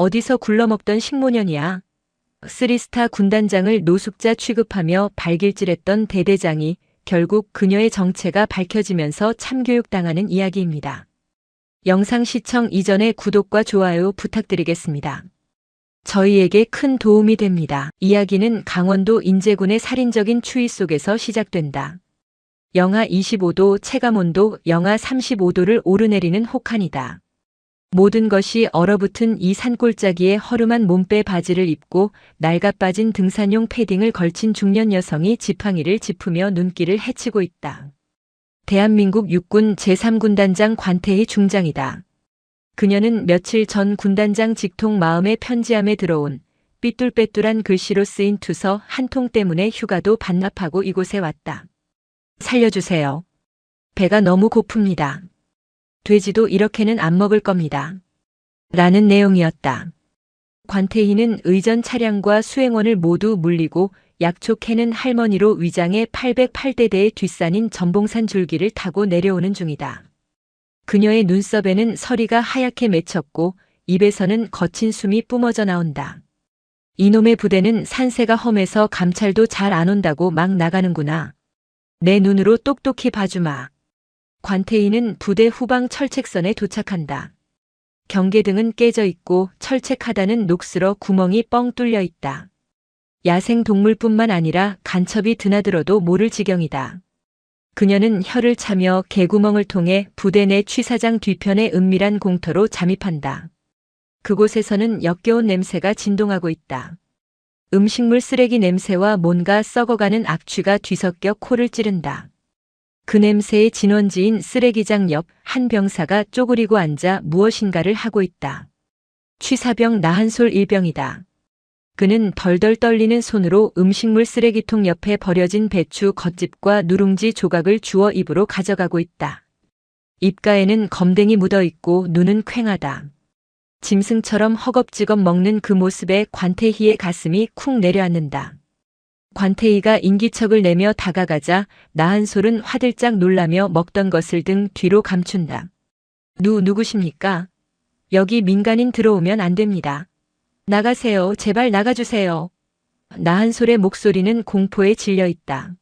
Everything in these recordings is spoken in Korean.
어디서 굴러먹던 식모년이야. 쓰리스타 군단장을 노숙자 취급하며 발길질했던 대대장이 결국 그녀의 정체가 밝혀지면서 참교육당하는 이야기입니다. 영상 시청 이전에 구독과 좋아요 부탁드리겠습니다. 저희에게 큰 도움이 됩니다. 이야기는 강원도 인제군의 살인적인 추위 속에서 시작된다. 영하 25도, 체감온도 영하 35도를 오르내리는 혹한이다. 모든 것이 얼어붙은 이 산골짜기에 허름한 몸빼 바지를 입고 낡아빠진 등산용 패딩을 걸친 중년 여성이 지팡이를 짚으며 눈길을 헤치고 있다. 대한민국 육군 제3군단장 관태희 중장이다. 그녀는 며칠 전 군단장 직통 마음의 편지함에 들어온 삐뚤빼뚤한 글씨로 쓰인 투서 한 통 때문에 휴가도 반납하고 이곳에 왔다. 살려주세요. 배가 너무 고픕니다. 돼지도 이렇게는 안 먹을 겁니다. 라는 내용이었다. 관태희는 의전 차량과 수행원을 모두 물리고 약초 캐는 할머니로 위장해 808대대의 뒷산인 전봉산 줄기를 타고 내려오는 중이다. 그녀의 눈썹에는 서리가 하얗게 맺혔고 입에서는 거친 숨이 뿜어져 나온다. 이놈의 부대는 산세가 험해서 감찰도 잘 안 온다고 막 나가는구나. 내 눈으로 똑똑히 봐주마. 관태희는 부대 후방 철책선에 도착한다. 경계등은 깨져 있고 철책 하단은 녹슬어 구멍이 뻥 뚫려 있다. 야생 동물뿐만 아니라 간첩이 드나들어도 모를 지경이다. 그녀는 혀를 차며 개구멍을 통해 부대 내 취사장 뒤편의 은밀한 공터로 잠입한다. 그곳에서는 역겨운 냄새가 진동하고 있다. 음식물 쓰레기 냄새와 뭔가 썩어가는 악취가 뒤섞여 코를 찌른다. 그 냄새의 진원지인 쓰레기장 옆 한 병사가 쪼그리고 앉아 무엇인가를 하고 있다. 취사병 나한솔 일병이다. 그는 덜덜 떨리는 손으로 음식물 쓰레기통 옆에 버려진 배추 겉집과 누룽지 조각을 주워 입으로 가져가고 있다. 입가에는 검댕이 묻어 있고 눈은 퀭하다. 짐승처럼 허겁지겁 먹는 그 모습에 관태희의 가슴이 쿵 내려앉는다. 관태희가 인기척을 내며 다가가자 나한솔은 화들짝 놀라며 먹던 것을 등 뒤로 감춘다. 누구십니까? 여기 민간인 들어오면 안 됩니다. 나가세요. 제발 나가주세요. 나한솔의 목소리는 공포에 질려 있다.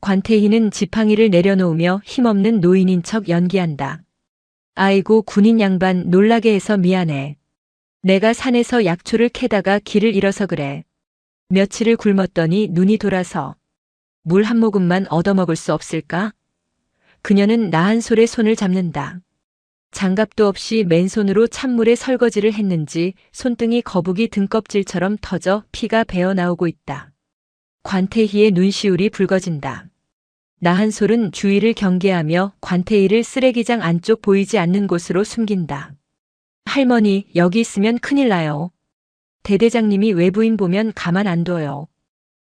관태희는 지팡이를 내려놓으며 힘없는 노인인 척 연기한다. 아이고 군인 양반 놀라게 해서 미안해. 내가 산에서 약초를 캐다가 길을 잃어서 그래. 며칠을 굶었더니 눈이 돌아서. 물 한 모금만 얻어먹을 수 없을까? 그녀는 나한솔의 손을 잡는다. 장갑도 없이 맨손으로 찬물에 설거지를 했는지 손등이 거북이 등껍질처럼 터져 피가 배어 나오고 있다. 관태희의 눈시울이 붉어진다. 나한솔은 주위를 경계하며 관태희를 쓰레기장 안쪽 보이지 않는 곳으로 숨긴다. 할머니, 여기 있으면 큰일 나요. 대대장님이 외부인 보면 가만 안 둬요.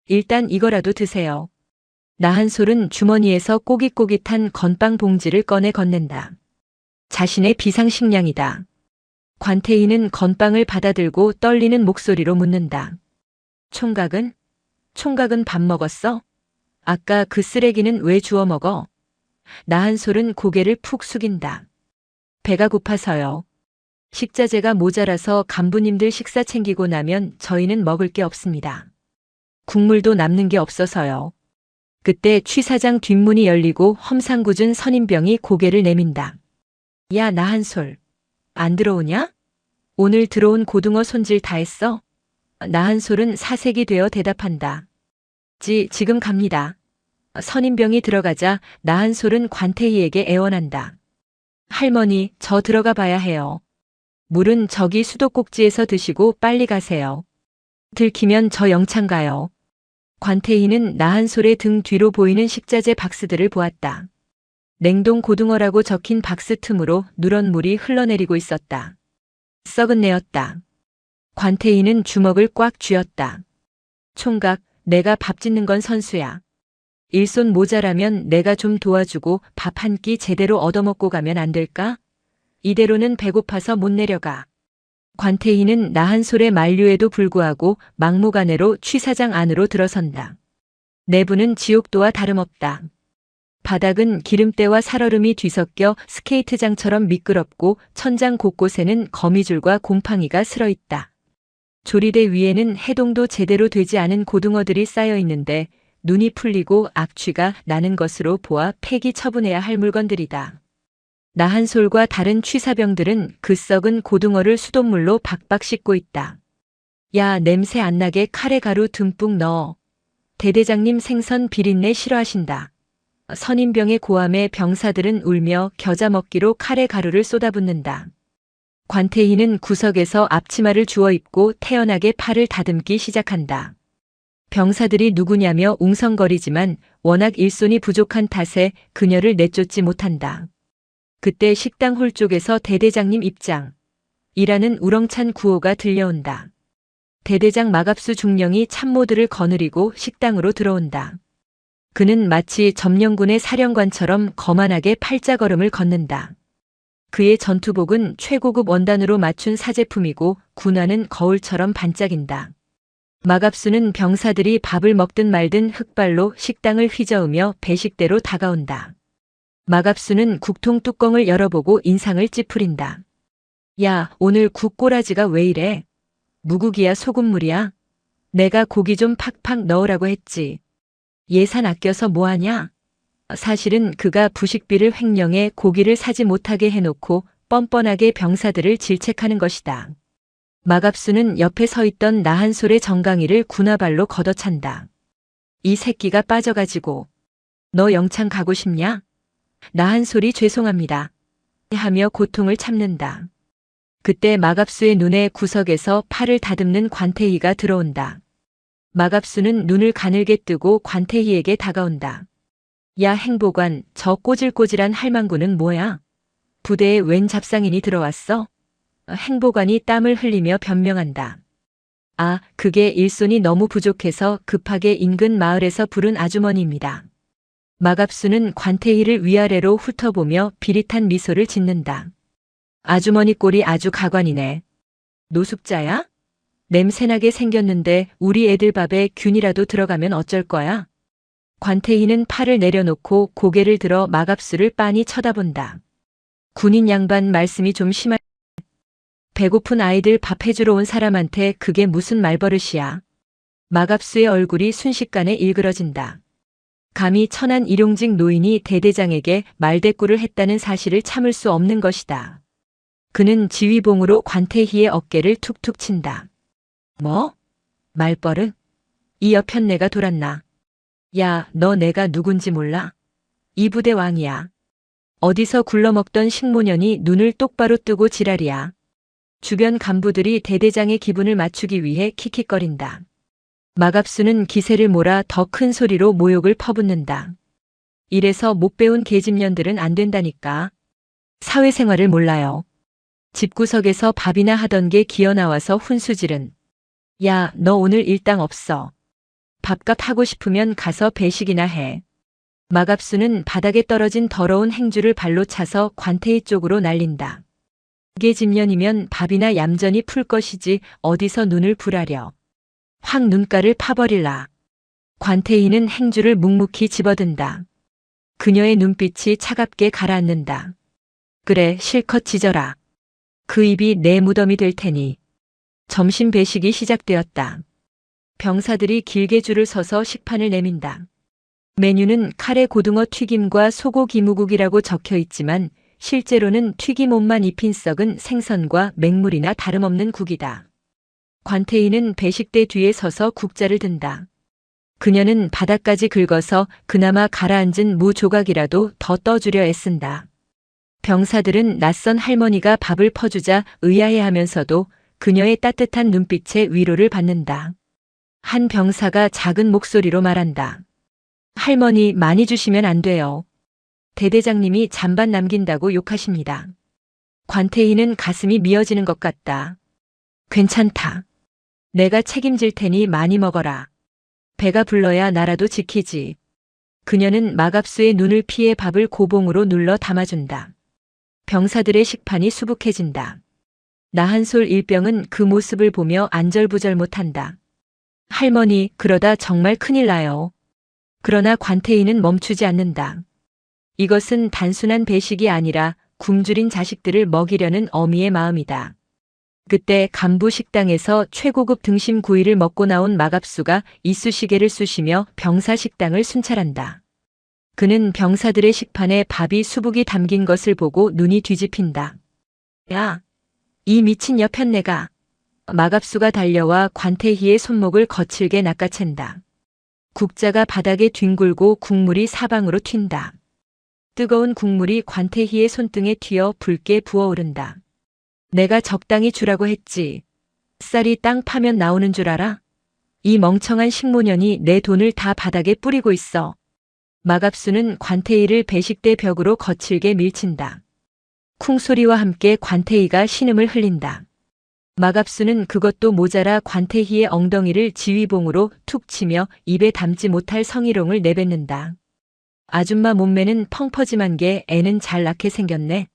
일단 이거라도 드세요. 나한솔은 주머니에서 꼬깃꼬깃한 건빵 봉지를 꺼내 건넨다. 자신의 비상식량이다. 관태희는 건빵을 받아들고 떨리는 목소리로 묻는다. 총각은? 총각은 밥 먹었어? 아까 그 쓰레기는 왜 주워 먹어? 나한솔은 고개를 푹 숙인다. 배가 고파서요. 식자재가 모자라서 간부님들 식사 챙기고 나면 저희는 먹을 게 없습니다. 국물도 남는 게 없어서요. 그때 취사장 뒷문이 열리고 험상궂은 선임병이 고개를 내민다. 야 나한솔, 안 들어오냐? 오늘 들어온 고등어 손질 다 했어? 나한솔은 사색이 되어 대답한다. 지금 갑니다. 선임병이 들어가자 나한솔은 관태희에게 애원한다. 할머니, 저 들어가 봐야 해요. 물은 저기 수도꼭지에서 드시고 빨리 가세요. 들키면 저 영창 가요. 관태희는 나한솔의 등 뒤로 보이는 식자재 박스들을 보았다. 냉동 고등어라고 적힌 박스 틈으로 누런 물이 흘러내리고 있었다. 썩은 내였다. 관태희는 주먹을 꽉 쥐었다. 총각, 내가 밥 짓는 건 선수야. 일손 모자라면 내가 좀 도와주고 밥 한 끼 제대로 얻어먹고 가면 안 될까? 이대로는 배고파서 못 내려가. 관태희는 나한솔의 만류에도 불구하고 막무가내로 취사장 안으로 들어선다. 내부는 지옥도와 다름없다. 바닥은 기름때와 살얼음이 뒤섞여 스케이트장처럼 미끄럽고 천장 곳곳에는 거미줄과 곰팡이가 슬어 있다. 조리대 위에는 해동도 제대로 되지 않은 고등어들이 쌓여 있는데 눈이 풀리고 악취가 나는 것으로 보아 폐기 처분해야 할 물건들이다. 나한솔과 다른 취사병들은 그 썩은 고등어를 수돗물로 박박 씻고 있다. 야, 냄새 안 나게 카레 가루 듬뿍 넣어. 대대장님 생선 비린내 싫어하신다. 선임병의 고함에 병사들은 울며 겨자 먹기로 카레 가루를 쏟아붓는다. 관태희는 구석에서 앞치마를 주워 입고 태연하게 팔을 다듬기 시작한다. 병사들이 누구냐며 웅성거리지만 워낙 일손이 부족한 탓에 그녀를 내쫓지 못한다. 그때 식당 홀 쪽에서 대대장님 입장. 이라는 우렁찬 구호가 들려온다. 대대장 마갑수 중령이 참모들을 거느리고 식당으로 들어온다. 그는 마치 점령군의 사령관처럼 거만하게 팔자걸음을 걷는다. 그의 전투복은 최고급 원단으로 맞춘 사제품이고 군화는 거울처럼 반짝인다. 마갑수는 병사들이 밥을 먹든 말든 흑발로 식당을 휘저으며 배식대로 다가온다. 마갑수는 국통 뚜껑을 열어보고 인상을 찌푸린다. 야, 오늘 국 꼬라지가 왜 이래? 무국이야 소금물이야? 내가 고기 좀 팍팍 넣으라고 했지. 예산 아껴서 뭐하냐? 사실은 그가 부식비를 횡령해 고기를 사지 못하게 해놓고 뻔뻔하게 병사들을 질책하는 것이다. 마갑수는 옆에 서 있던 나한솔의 정강이를 군화발로 걷어찬다. 이 새끼가 빠져가지고 너 영창 가고 싶냐? 나한솔이 죄송합니다. 하며 고통을 참는다. 그때 마갑수의 눈에 구석에서 팔을 다듬는 관태희가 들어온다. 마갑수는 눈을 가늘게 뜨고 관태희에게 다가온다. 야, 행보관, 저 꼬질꼬질한 할망구는 뭐야? 부대에 웬 잡상인이 들어왔어? 행보관이 땀을 흘리며 변명한다. 아, 그게 일손이 너무 부족해서 급하게 인근 마을에서 부른 아주머니입니다. 마갑수는 관태희를 위아래로 훑어보며 비릿한 미소를 짓는다. 아주머니 꼴이 아주 가관이네. 노숙자야? 냄새나게 생겼는데 우리 애들 밥에 균이라도 들어가면 어쩔 거야? 관태희는 팔을 내려놓고 고개를 들어 마갑수를 빤히 쳐다본다. 군인 양반 말씀이 좀 심할. 배고픈 아이들 밥 해주러 온 사람한테 그게 무슨 말버릇이야. 마갑수의 얼굴이 순식간에 일그러진다. 감히 천안 일용직 노인이 대대장에게 말대꾸를 했다는 사실을 참을 수 없는 것이다. 그는 지휘봉으로 관태희의 어깨를 툭툭 친다. 뭐? 말버릇? 이 여편네가 돌았나? 야, 너 내가 누군지 몰라? 이 부대 왕이야. 어디서 굴러먹던 식모년이 눈을 똑바로 뜨고 지랄이야. 주변 간부들이 대대장의 기분을 맞추기 위해 킥킥거린다. 마갑수는 기세를 몰아 더 큰 소리로 모욕을 퍼붓는다. 이래서 못 배운 계집년들은 안 된다니까. 사회생활을 몰라요. 집구석에서 밥이나 하던 게 기어나와서 훈수질은. 야, 너 오늘 일당 없어. 밥값 하고 싶으면 가서 배식이나 해. 마갑수는 바닥에 떨어진 더러운 행주를 발로 차서 관태희 쪽으로 날린다. 계집년이면 밥이나 얌전히 풀 것이지 어디서 눈을 부라려. 확 눈가를 파버릴라. 관태희는 행주를 묵묵히 집어든다. 그녀의 눈빛이 차갑게 가라앉는다. 그래, 실컷 짖어라. 그 입이 내 무덤이 될 테니. 점심 배식이 시작되었다. 병사들이 길게 줄을 서서 식판을 내민다. 메뉴는 카레 고등어 튀김과 소고기 무국이라고 적혀 있지만 실제로는 튀김 옷만 입힌 썩은 생선과 맹물이나 다름없는 국이다. 관태희는 배식대 뒤에 서서 국자를 든다. 그녀는 바닥까지 긁어서 그나마 가라앉은 무 조각이라도 더 떠주려 애쓴다. 병사들은 낯선 할머니가 밥을 퍼주자 의아해하면서도 그녀의 따뜻한 눈빛에 위로를 받는다. 한 병사가 작은 목소리로 말한다. 할머니 많이 주시면 안 돼요. 대대장님이 잔반 남긴다고 욕하십니다. 관태희는 가슴이 미어지는 것 같다. 괜찮다. 내가 책임질 테니 많이 먹어라. 배가 불러야 나라도 지키지. 그녀는 마갑수의 눈을 피해 밥을 고봉으로 눌러 담아준다. 병사들의 식판이 수북해진다. 나한솔 일병은 그 모습을 보며 안절부절 못한다. 할머니, 그러다 정말 큰일 나요. 그러나 관태희는 멈추지 않는다. 이것은 단순한 배식이 아니라 굶주린 자식들을 먹이려는 어미의 마음이다. 그때 간부 식당에서 최고급 등심 구이를 먹고 나온 마갑수가 이쑤시개를 쑤시며 병사 식당을 순찰한다. 그는 병사들의 식판에 밥이 수북이 담긴 것을 보고 눈이 뒤집힌다. 야, 이 미친 여편네가. 마갑수가 달려와 관태희의 손목을 거칠게 낚아챈다. 국자가 바닥에 뒹굴고 국물이 사방으로 튄다. 뜨거운 국물이 관태희의 손등에 튀어 붉게 부어오른다. 내가 적당히 주라고 했지. 쌀이 땅 파면 나오는 줄 알아? 이 멍청한 식모년이 내 돈을 다 바닥에 뿌리고 있어. 마갑수는 관태희를 배식대 벽으로 거칠게 밀친다. 쿵 소리와 함께 관태희가 신음을 흘린다. 마갑수는 그것도 모자라 관태희의 엉덩이를 지휘봉으로 툭 치며 입에 담지 못할 성희롱을 내뱉는다. 아줌마 몸매는 펑퍼짐한 게 애는 잘 낳게 생겼네.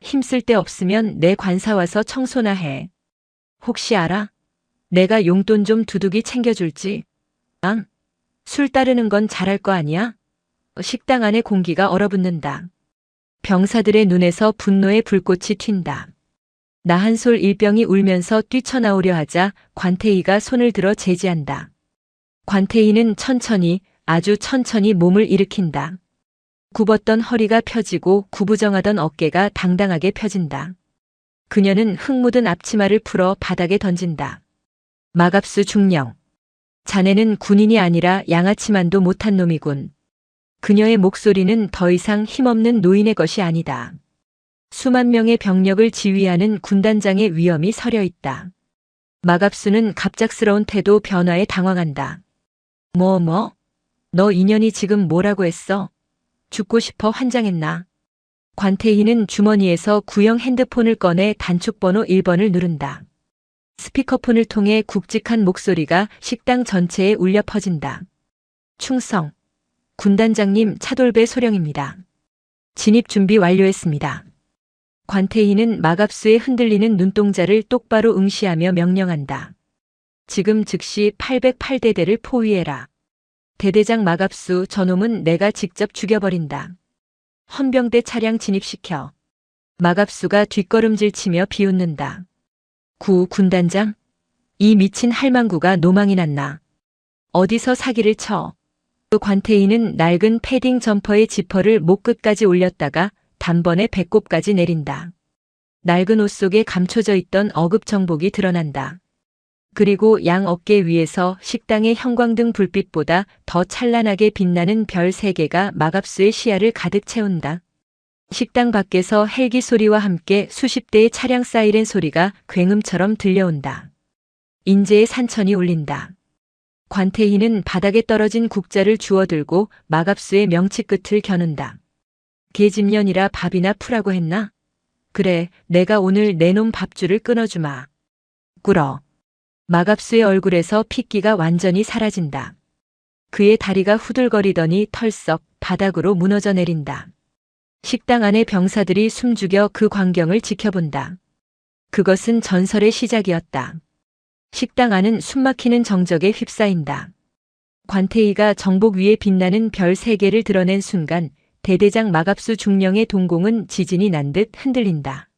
힘쓸 데 없으면 내 관사 와서 청소나 해. 혹시 알아? 내가 용돈 좀 두둑이 챙겨줄지. 앙, 술 따르는 건 잘할 거 아니야? 식당 안에 공기가 얼어붙는다. 병사들의 눈에서 분노의 불꽃이 튄다. 나한솔 일병이 울면서 뛰쳐나오려 하자 관태희가 손을 들어 제지한다. 관태희는 천천히, 아주 천천히 몸을 일으킨다. 굽었던 허리가 펴지고 구부정하던 어깨가 당당하게 펴진다. 그녀는 흙 묻은 앞치마를 풀어 바닥에 던진다. 마갑수 중령. 자네는 군인이 아니라 양아치만도 못한 놈이군. 그녀의 목소리는 더 이상 힘없는 노인의 것이 아니다. 수만 명의 병력을 지휘하는 군단장의 위엄이 서려 있다. 마갑수는 갑작스러운 태도 변화에 당황한다. 너 인연이 지금 뭐라고 했어? 죽고 싶어 환장했나? 관태희는 주머니에서 구형 핸드폰을 꺼내 단축번호 1번을 누른다. 스피커폰을 통해 굵직한 목소리가 식당 전체에 울려 퍼진다. 충성. 군단장님 차돌배 소령입니다. 진입 준비 완료했습니다. 관태희는 마갑수의 흔들리는 눈동자를 똑바로 응시하며 명령한다. 지금 즉시 808대대를 포위해라. 대대장 마갑수 저놈은 내가 직접 죽여버린다. 헌병대 차량 진입시켜. 마갑수가 뒷걸음질 치며 비웃는다. 구 군단장? 이 미친 할망구가 노망이 났나? 어디서 사기를 쳐? 그 관태희는 낡은 패딩 점퍼의 지퍼를 목 끝까지 올렸다가 단번에 배꼽까지 내린다. 낡은 옷 속에 감춰져 있던 어급 정복이 드러난다. 그리고 양 어깨 위에서 식당의 형광등 불빛보다 더 찬란하게 빛나는 별 3개가 마갑수의 시야를 가득 채운다. 식당 밖에서 헬기 소리와 함께 수십 대의 차량 사이렌 소리가 굉음처럼 들려온다. 인재의 산천이 울린다. 관태희는 바닥에 떨어진 국자를 주워들고 마갑수의 명치 끝을 겨눈다. 계집년이라 밥이나 푸라고 했나? 그래, 내가 오늘 내놈 밥줄을 끊어주마. 꿇어. 마갑수의 얼굴에서 핏기가 완전히 사라진다. 그의 다리가 후들거리더니 털썩 바닥으로 무너져 내린다. 식당 안의 병사들이 숨죽여 그 광경을 지켜본다. 그것은 전설의 시작이었다. 식당 안은 숨막히는 정적에 휩싸인다. 관태희가 정복 위에 빛나는 별 3개를 드러낸 순간 대대장 마갑수 중령의 동공은 지진이 난 듯 흔들린다.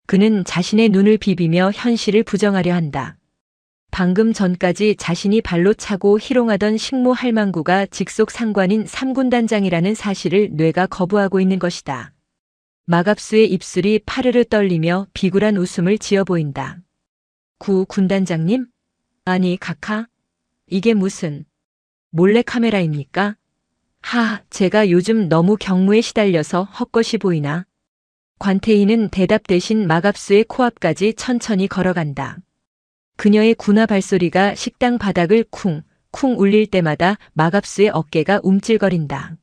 그는 자신의 눈을 비비며 현실을 부정하려 한다. 방금 전까지 자신이 발로 차고 희롱하던 식모 할망구가 직속 상관인 3군단장이라는 사실을 뇌가 거부하고 있는 것이다. 마갑수의 입술이 파르르 떨리며 비굴한 웃음을 지어 보인다. 구 군단장님? 아니 각하? 이게 무슨 몰래카메라입니까? 제가 요즘 너무 경무에 시달려서 헛것이 보이나? 관태희는 대답 대신 마갑수의 코앞까지 천천히 걸어간다. 그녀의 군화 발소리가 식당 바닥을 쿵 울릴 때마다 마갑수의 어깨가 움찔거린다.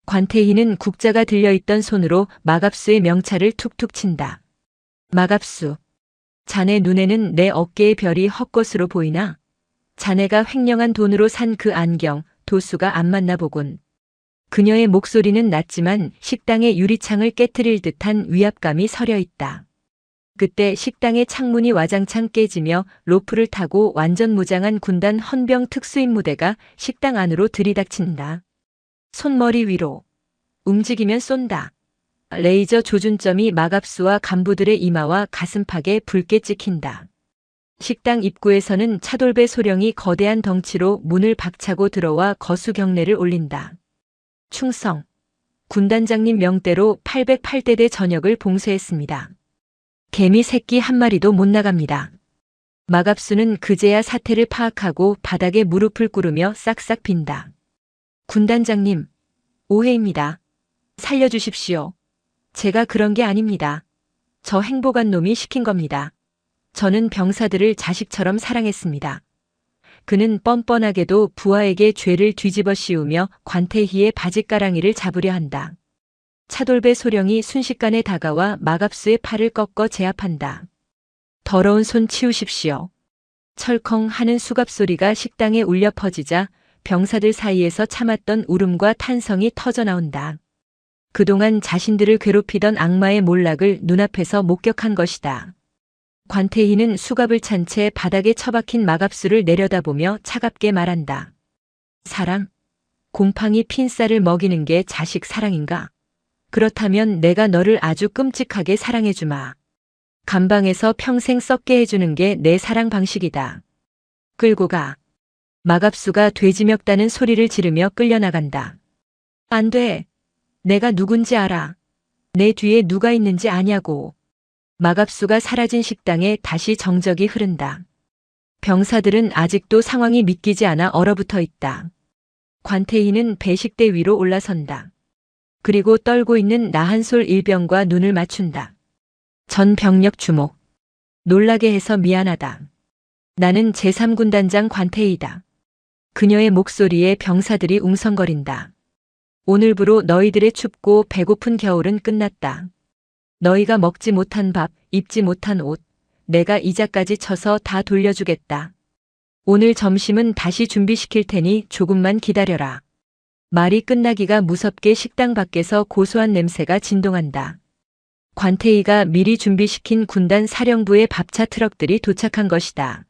관태희는 국자가 들려있던 손으로 마갑수의 명찰을 툭툭 친다. 마갑수. 자네 눈에는 내 어깨의 별이 헛것으로 보이나? 자네가 횡령한 돈으로 산 그 안경, 도수가 안 맞나 보군. 그녀의 목소리는 낮지만 식당의 유리창을 깨트릴 듯한 위압감이 서려 있다. 그때 식당의 창문이 와장창 깨지며 로프를 타고 완전 무장한 군단 헌병 특수임무대가 식당 안으로 들이닥친다. 손머리 위로. 움직이면 쏜다. 레이저 조준점이 마갑수와 간부들의 이마와 가슴팍에 붉게 찍힌다. 식당 입구에서는 차돌배 소령이 거대한 덩치로 문을 박차고 들어와 거수 경례를 올린다. 충성. 군단장님 명대로 808대대 전역을 봉쇄했습니다. 개미 새끼 한 마리도 못 나갑니다. 마갑수는 그제야 사태를 파악하고 바닥에 무릎을 꿇으며 싹싹 빈다. 군단장님, 오해입니다. 살려주십시오. 제가 그런 게 아닙니다. 저 행복한 놈이 시킨 겁니다. 저는 병사들을 자식처럼 사랑했습니다. 그는 뻔뻔하게도 부하에게 죄를 뒤집어 씌우며 관태희의 바짓가랑이를 잡으려 한다. 차돌배 소령이 순식간에 다가와 마갑수의 팔을 꺾어 제압한다. 더러운 손 치우십시오. 철컹 하는 수갑 소리가 식당에 울려 퍼지자 병사들 사이에서 참았던 울음과 탄성이 터져 나온다. 그동안 자신들을 괴롭히던 악마의 몰락을 눈앞에서 목격한 것이다. 관태희는 수갑을 찬 채 바닥에 처박힌 마갑수를 내려다보며 차갑게 말한다. 사랑? 곰팡이 핀쌀을 먹이는 게 자식 사랑인가? 그렇다면 내가 너를 아주 끔찍하게 사랑해주마. 감방에서 평생 썩게 해주는 게 내 사랑 방식이다. 끌고 가. 마갑수가 돼지멱다는 소리를 지르며 끌려나간다. 안 돼. 내가 누군지 알아. 내 뒤에 누가 있는지 아냐고. 마갑수가 사라진 식당에 다시 정적이 흐른다. 병사들은 아직도 상황이 믿기지 않아 얼어붙어 있다. 관태희는 배식대 위로 올라선다. 그리고 떨고 있는 나한솔 일병과 눈을 맞춘다. 전 병력 주목. 놀라게 해서 미안하다. 나는 제3군단장 관태희다. 그녀의 목소리에 병사들이 웅성거린다. 오늘부로 너희들의 춥고 배고픈 겨울은 끝났다. 너희가 먹지 못한 밥, 입지 못한 옷, 내가 이자까지 쳐서 다 돌려주겠다. 오늘 점심은 다시 준비시킬 테니 조금만 기다려라. 말이 끝나기가 무섭게 식당 밖에서 고소한 냄새가 진동한다. 관태희가 미리 준비시킨 군단 사령부의 밥차 트럭들이 도착한 것이다.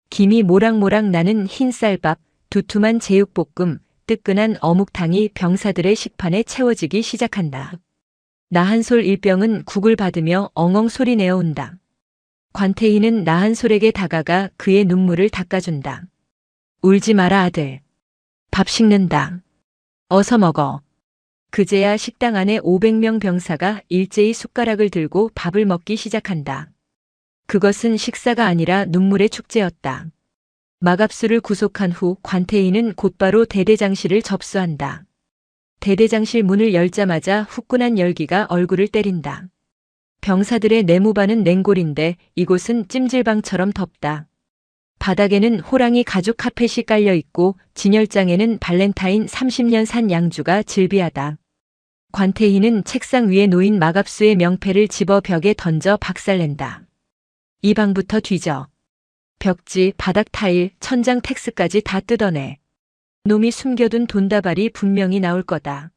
김이 모락모락 나는 흰 쌀밥, 두툼한 제육볶음, 뜨끈한 어묵탕이 병사들의 식판에 채워지기 시작한다. 나한솔 일병은 국을 받으며 엉엉 소리 내어온다. 관태희는 나한솔에게 다가가 그의 눈물을 닦아준다. 울지 마라 아들. 밥 식는다. 어서 먹어. 그제야 식당 안에 500명 병사가 일제히 숟가락을 들고 밥을 먹기 시작한다. 그것은 식사가 아니라 눈물의 축제였다. 마갑수를 구속한 후 관태희는 곧바로 대대장실을 접수한다. 대대장실 문을 열자마자 후끈한 열기가 얼굴을 때린다. 병사들의 내무반은 냉골인데 이곳은 찜질방처럼 덥다. 바닥에는 호랑이 가죽 카펫이 깔려 있고 진열장에는 발렌타인 30년 산 양주가 즐비하다. 관태희는 책상 위에 놓인 마갑수의 명패를 집어 벽에 던져 박살낸다. 이 방부터 뒤져. 벽지, 바닥 타일, 천장 텍스까지 다 뜯어내. 놈이 숨겨둔 돈다발이 분명히 나올 거다.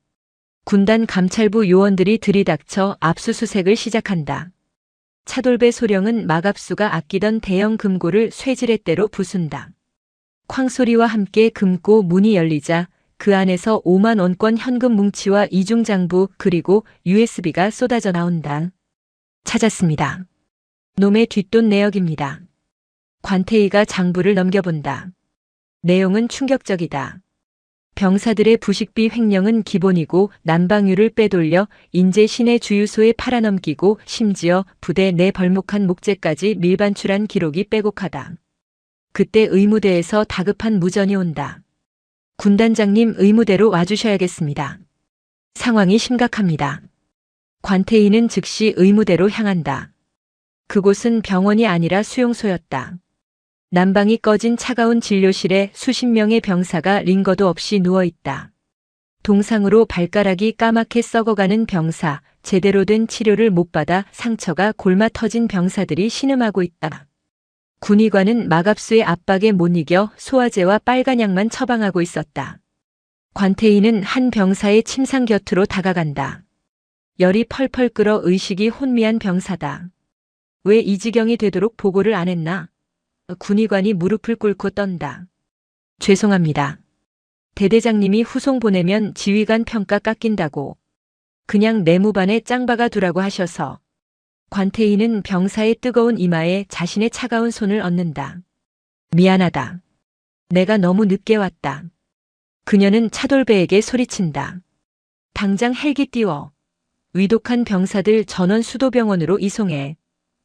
군단 감찰부 요원들이 들이닥쳐 압수수색을 시작한다. 차돌배 소령은 마갑수가 아끼던 대형 금고를 쇠지렛대로 부순다. 쾅소리와 함께 금고 문이 열리자 그 안에서 5만 원권 현금 뭉치와 이중장부 그리고 USB가 쏟아져 나온다. 찾았습니다. 놈의 뒷돈 내역입니다. 관태희가 장부를 넘겨본다. 내용은 충격적이다. 병사들의 부식비 횡령은 기본이고 난방유를 빼돌려 인제 시내 주유소에 팔아넘기고 심지어 부대 내 벌목한 목재까지 밀반출한 기록이 빼곡하다. 그때 의무대에서 다급한 무전이 온다. 군단장님 의무대로 와주셔야겠습니다. 상황이 심각합니다. 관태희는 즉시 의무대로 향한다. 그곳은 병원이 아니라 수용소였다. 난방이 꺼진 차가운 진료실에 수십 명의 병사가 링거도 없이 누워있다. 동상으로 발가락이 까맣게 썩어가는 병사, 제대로 된 치료를 못 받아 상처가 골마 터진 병사들이 신음하고 있다. 군의관은 마갑수의 압박에 못 이겨 소화제와 빨간 약만 처방하고 있었다. 관태희는 한 병사의 침상 곁으로 다가간다. 열이 펄펄 끓어 의식이 혼미한 병사다. 왜 이 지경이 되도록 보고를 안 했나? 군의관이 무릎을 꿇고 떤다. 죄송합니다. 대대장님이 후송 보내면 지휘관 평가 깎인다고. 그냥 내무반에 짱박아 두라고 하셔서. 관태희는 병사의 뜨거운 이마에 자신의 차가운 손을 얹는다. 미안하다. 내가 너무 늦게 왔다. 그녀는 차돌배에게 소리친다. 당장 헬기 띄워. 위독한 병사들 전원 수도병원으로 이송해.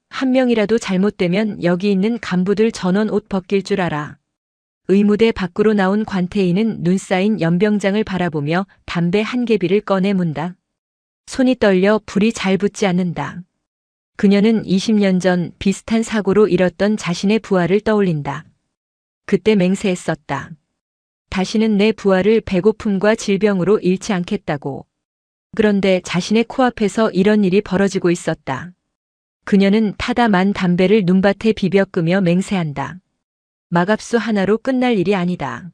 한 명이라도 잘못되면 여기 있는 간부들 전원 옷 벗길 줄 알아. 의무대 밖으로 나온 관태희는 눈 쌓인 연병장을 바라보며 담배 한 개비를 꺼내 문다. 손이 떨려 불이 잘 붙지 않는다. 그녀는 20년 전 비슷한 사고로 잃었던 자신의 부하를 떠올린다. 그때 맹세했었다. 다시는 내 부하를 배고픔과 질병으로 잃지 않겠다고. 그런데 자신의 코앞에서 이런 일이 벌어지고 있었다. 그녀는 타다 만 담배를 눈밭에 비벼 끄며 맹세한다. 마갑수 하나로 끝날 일이 아니다.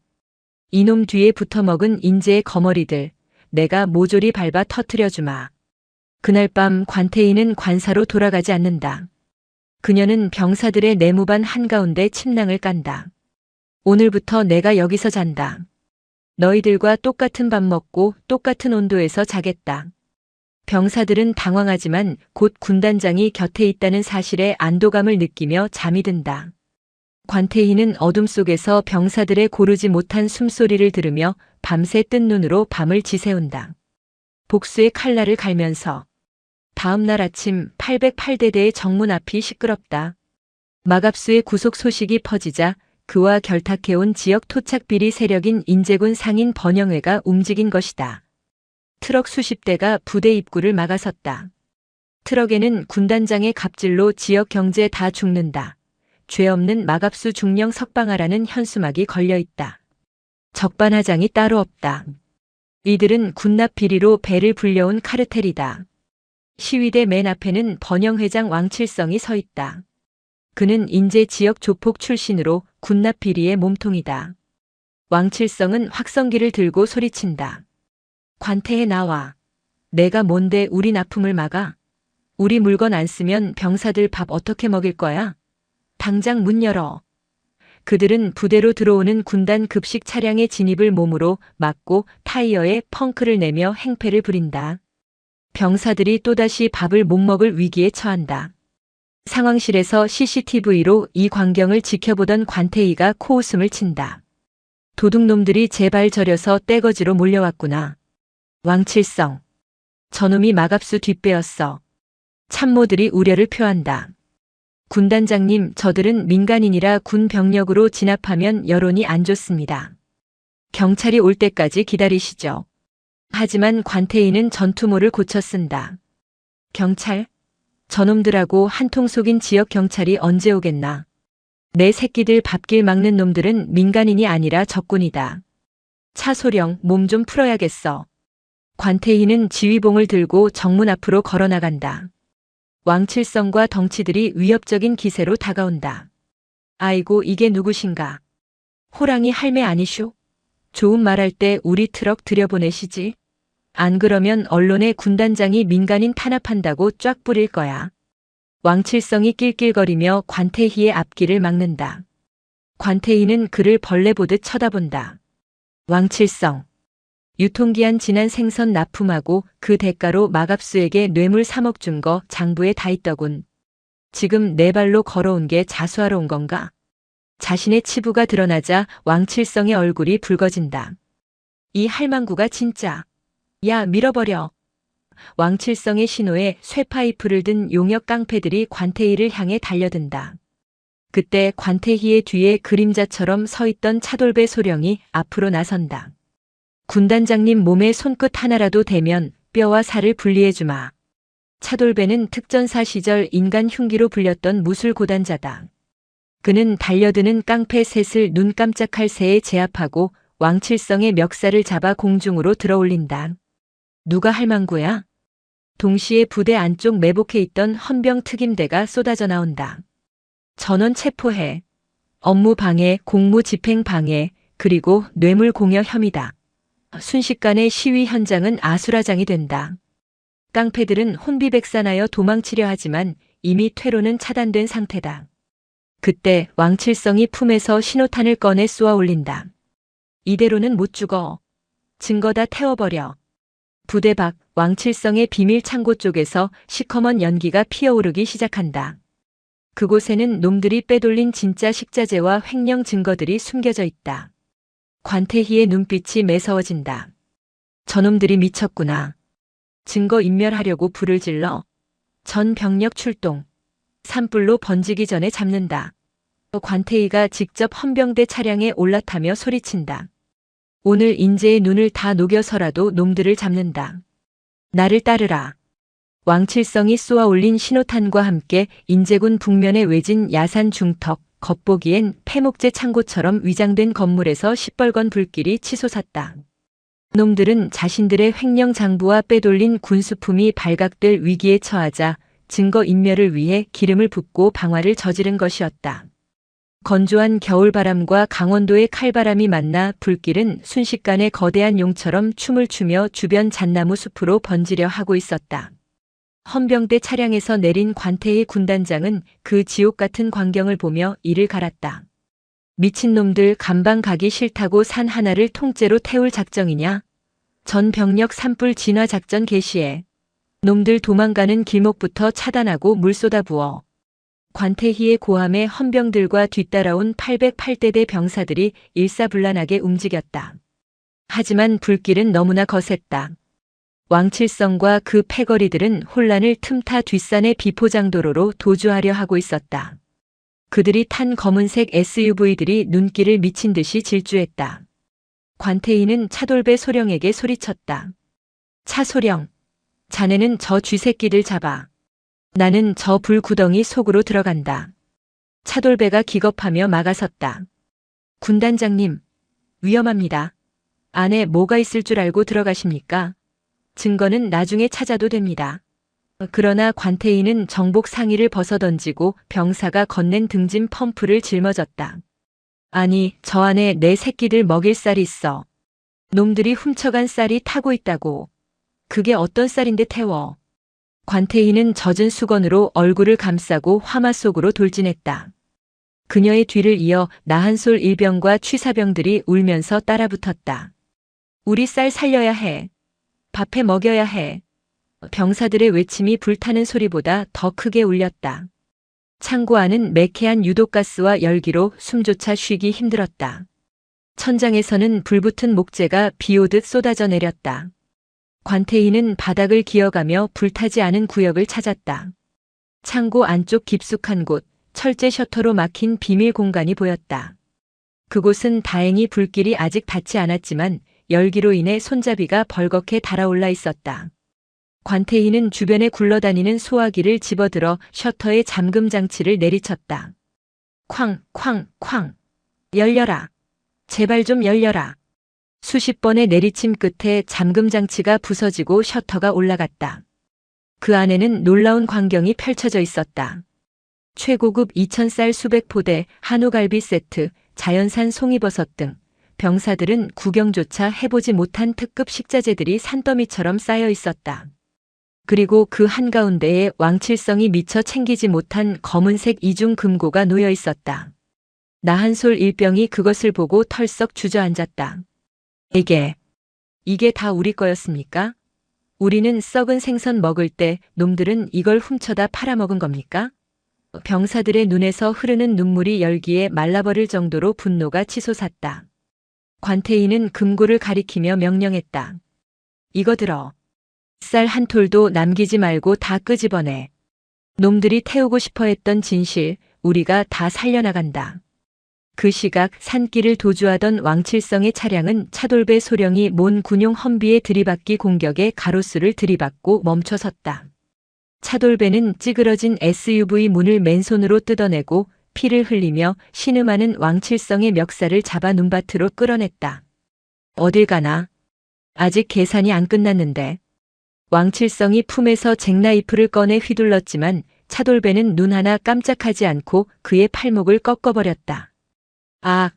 이놈 뒤에 붙어먹은 인재의 거머리들, 내가 모조리 밟아 터뜨려주마. 그날 밤 관태희는 관사로 돌아가지 않는다. 그녀는 병사들의 내무반 한가운데 침낭을 깐다. 오늘부터 내가 여기서 잔다. 너희들과 똑같은 밥 먹고 똑같은 온도에서 자겠다. 병사들은 당황하지만 곧 군단장이 곁에 있다는 사실에 안도감을 느끼며 잠이 든다. 관태희는 어둠 속에서 병사들의 고르지 못한 숨소리를 들으며 밤새 뜬 눈으로 밤을 지새운다. 복수의 칼날을 갈면서. 다음 날 아침 808대대의 정문 앞이 시끄럽다. 마갑수의 구속 소식이 퍼지자 그와 결탁해온 지역 토착 비리 세력인 인제군 상인 번영회가 움직인 것이다. 트럭 수십 대가 부대 입구를 막아섰다. 트럭에는 군단장의 갑질로 지역 경제 다 죽는다. 죄 없는 마갑수 중령 석방하라는 현수막이 걸려있다. 적반하장이 따로 없다. 이들은 군납 비리로 배를 불려온 카르텔이다. 시위대 맨 앞에는 번영회장 왕칠성이 서 있다. 그는 인제 지역 조폭 출신으로 군납 비리의 몸통이다. 왕칠성은 확성기를 들고 소리친다. 관태해 나와. 내가 뭔데 우리 납품을 막아? 우리 물건 안 쓰면 병사들 밥 어떻게 먹일 거야? 당장 문 열어. 그들은 부대로 들어오는 군단 급식 차량의 진입을 몸으로 막고 타이어에 펑크를 내며 행패를 부린다. 병사들이 또다시 밥을 못 먹을 위기에 처한다. 상황실에서 CCTV로 이 광경을 지켜보던 관태희가 코웃음을 친다. 도둑놈들이 제발 저려서 떼거지로 몰려왔구나. 왕칠성. 저놈이 마갑수 뒷배였어. 참모들이 우려를 표한다. 군단장님, 저들은 민간인이라 군 병력으로 진압하면 여론이 안 좋습니다. 경찰이 올 때까지 기다리시죠. 하지만 관태희는 전투모를 고쳐 쓴다. 경찰? 저놈들하고 한통 속인 지역 경찰이 언제 오겠나. 내 새끼들 밥길 막는 놈들은 민간인이 아니라 적군이다. 차소령, 몸 좀 풀어야겠어. 관태희는 지휘봉을 들고 정문 앞으로 걸어나간다. 왕칠성과 덩치들이 위협적인 기세로 다가온다. 아이고, 이게 누구신가? 호랑이 할매 아니쇼? 좋은 말할 때 우리 트럭 들여보내시지? 안 그러면 언론에 군단장이 민간인 탄압한다고 쫙 뿌릴 거야. 왕칠성이 낄낄거리며 관태희의 앞길을 막는다. 관태희는 그를 벌레 보듯 쳐다본다. 왕칠성. 유통기한 지난 생선 납품하고 그 대가로 마갑수에게 뇌물 3억 준 거 장부에 다 있더군. 지금 내 발로 걸어온 게 자수하러 온 건가? 자신의 치부가 드러나자 왕칠성의 얼굴이 붉어진다. 이 할망구가 진짜. 야, 밀어버려. 왕칠성의 신호에 쇠파이프를 든 용역 깡패들이 관태희를 향해 달려든다. 그때 관태희의 뒤에 그림자처럼 서 있던 차돌배 소령이 앞으로 나선다. 군단장님 몸에 손끝 하나라도 대면 뼈와 살을 분리해주마. 차돌배는 특전사 시절 인간 흉기로 불렸던 무술 고단자다. 그는 달려드는 깡패 셋을 눈 깜짝할 새에 제압하고 왕칠성의 멱살을 잡아 공중으로 들어올린다. 누가 할망구야? 동시에 부대 안쪽 매복해 있던 헌병 특임대가 쏟아져 나온다. 전원 체포해. 업무 방해, 공무 집행 방해, 그리고 뇌물 공여 혐의다. 순식간에 시위 현장은 아수라장이 된다. 깡패들은 혼비백산하여 도망치려 하지만 이미 퇴로는 차단된 상태다. 그때 왕칠성이 품에서 신호탄을 꺼내 쏘아 올린다. 이대로는 못 죽어. 증거 다 태워버려. 부대 밖 왕칠성의 비밀 창고 쪽에서 시커먼 연기가 피어오르기 시작한다. 그곳에는 놈들이 빼돌린 진짜 식자재와 횡령 증거들이 숨겨져 있다. 관태희의 눈빛이 매서워진다. 저놈들이 미쳤구나. 증거 인멸하려고 불을 질러 전 병력 출동. 산불로 번지기 전에 잡는다. 관태희가 직접 헌병대 차량에 올라타며 소리친다. 오늘 인재의 눈을 다 녹여서라도 놈들을 잡는다. 나를 따르라. 왕칠성이 쏘아 올린 신호탄과 함께 인제군 북면에 외진 야산 중턱, 겉보기엔 폐목재 창고처럼 위장된 건물에서 시뻘건 불길이 치솟았다. 놈들은 자신들의 횡령 장부와 빼돌린 군수품이 발각될 위기에 처하자 증거 인멸을 위해 기름을 붓고 방화를 저지른 것이었다. 건조한 겨울바람과 강원도의 칼바람이 만나 불길은 순식간에 거대한 용처럼 춤을 추며 주변 잣나무 숲으로 번지려 하고 있었다. 헌병대 차량에서 내린 관태희 군단장은 그 지옥 같은 광경을 보며 이를 갈았다. 미친놈들 감방 가기 싫다고 산 하나를 통째로 태울 작정이냐? 전 병력 산불 진화 작전 개시해. 놈들 도망가는 길목부터 차단하고 물 쏟아부어. 관태희의 고함에 헌병들과 뒤따라온 808대대 병사들이 일사불란하게 움직였다. 하지만 불길은 너무나 거셌다. 왕칠성과 그 패거리들은 혼란을 틈타 뒷산의 비포장도로로 도주하려 하고 있었다. 그들이 탄 검은색 SUV들이 눈길을 미친 듯이 질주했다. 관태희는 차돌배 소령에게 소리쳤다. 차소령, 자네는 저 쥐새끼들 잡아. 나는 저 불구덩이 속으로 들어간다. 차돌배가 기겁하며 막아섰다. 군단장님, 위험합니다. 안에 뭐가 있을 줄 알고 들어가십니까? 증거는 나중에 찾아도 됩니다. 그러나 관태희는 정복 상의를 벗어던지고 병사가 건넨 등짐 펌프를 짊어졌다. 아니, 저 안에 내 새끼들 먹일 쌀이 있어. 놈들이 훔쳐간 쌀이 타고 있다고. 그게 어떤 쌀인데 태워. 관태희는 젖은 수건으로 얼굴을 감싸고 화마 속으로 돌진했다. 그녀의 뒤를 이어 나한솔 일병과 취사병들이 울면서 따라붙었다. 우리 쌀 살려야 해. 밥해 먹여야 해. 병사들의 외침이 불타는 소리보다 더 크게 울렸다. 창고 안은 매캐한 유독가스와 열기로 숨조차 쉬기 힘들었다. 천장에서는 불붙은 목재가 비오듯 쏟아져 내렸다. 관태희는 바닥을 기어가며 불타지 않은 구역을 찾았다. 창고 안쪽 깊숙한 곳, 철제 셔터로 막힌 비밀 공간이 보였다. 그곳은 다행히 불길이 아직 닿지 않았지만 열기로 인해 손잡이가 벌겋게 달아올라 있었다. 관태희는 주변에 굴러다니는 소화기를 집어들어 셔터의 잠금 장치를 내리쳤다. 쾅, 쾅, 쾅. 열려라. 제발 좀 열려라. 수십 번의 내리침 끝에 잠금 장치가 부서지고 셔터가 올라갔다. 그 안에는 놀라운 광경이 펼쳐져 있었다. 최고급 2000쌀 수백 포대, 한우갈비 세트, 자연산 송이버섯 등 병사들은 구경조차 해보지 못한 특급 식자재들이 산더미처럼 쌓여 있었다. 그리고 그 한가운데에 왕칠성이 미처 챙기지 못한 검은색 이중 금고가 놓여 있었다. 나한솔 일병이 그것을 보고 털썩 주저앉았다. 이게 다 우리 거였습니까? 우리는 썩은 생선 먹을 때 놈들은 이걸 훔쳐다 팔아먹은 겁니까? 병사들의 눈에서 흐르는 눈물이 열기에 말라버릴 정도로 분노가 치솟았다. 관태희는 금고를 가리키며 명령했다. 이거 들어. 쌀 한 톨도 남기지 말고 다 끄집어내. 놈들이 태우고 싶어 했던 진실, 우리가 다 살려나간다. 그 시각 산길을 도주하던 왕칠성의 차량은 차돌배 소령이 몬 군용 험비의 들이받기 공격에 가로수를 들이받고 멈춰섰다. 차돌배는 찌그러진 SUV 문을 맨손으로 뜯어내고 피를 흘리며 신음하는 왕칠성의 멱살을 잡아 눈밭으로 끌어냈다. 어딜 가나? 아직 계산이 안 끝났는데. 왕칠성이 품에서 잭나이프를 꺼내 휘둘렀지만 차돌배는 눈 하나 깜짝하지 않고 그의 팔목을 꺾어버렸다. 아!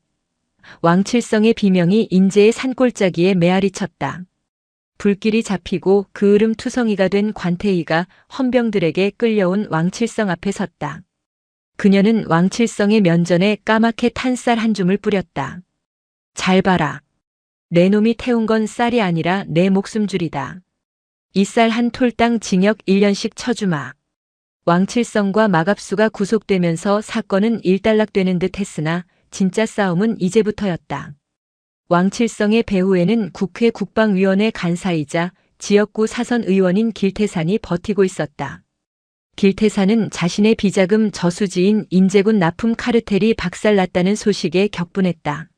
왕칠성의 비명이 인제의 산골짜기에 메아리 쳤다. 불길이 잡히고 그을음투성이가 된 관태희가 헌병들에게 끌려온 왕칠성 앞에 섰다. 그녀는 왕칠성의 면전에 까맣게 탄 쌀 한 줌을 뿌렸다. 잘 봐라. 내 놈이 태운 건 쌀이 아니라 내 목숨줄이다. 이쌀 한 톨당 징역 1년씩 처주마. 왕칠성과 마갑수가 구속되면서 사건은 일단락되는 듯 했으나 진짜 싸움은 이제부터였다. 왕칠성의 배후에는 국회 국방위원회 간사이자 지역구 사선 의원인 길태산이 버티고 있었다. 길태산은 자신의 비자금 저수지인 인제군 납품 카르텔이 박살났다는 소식에 격분했다.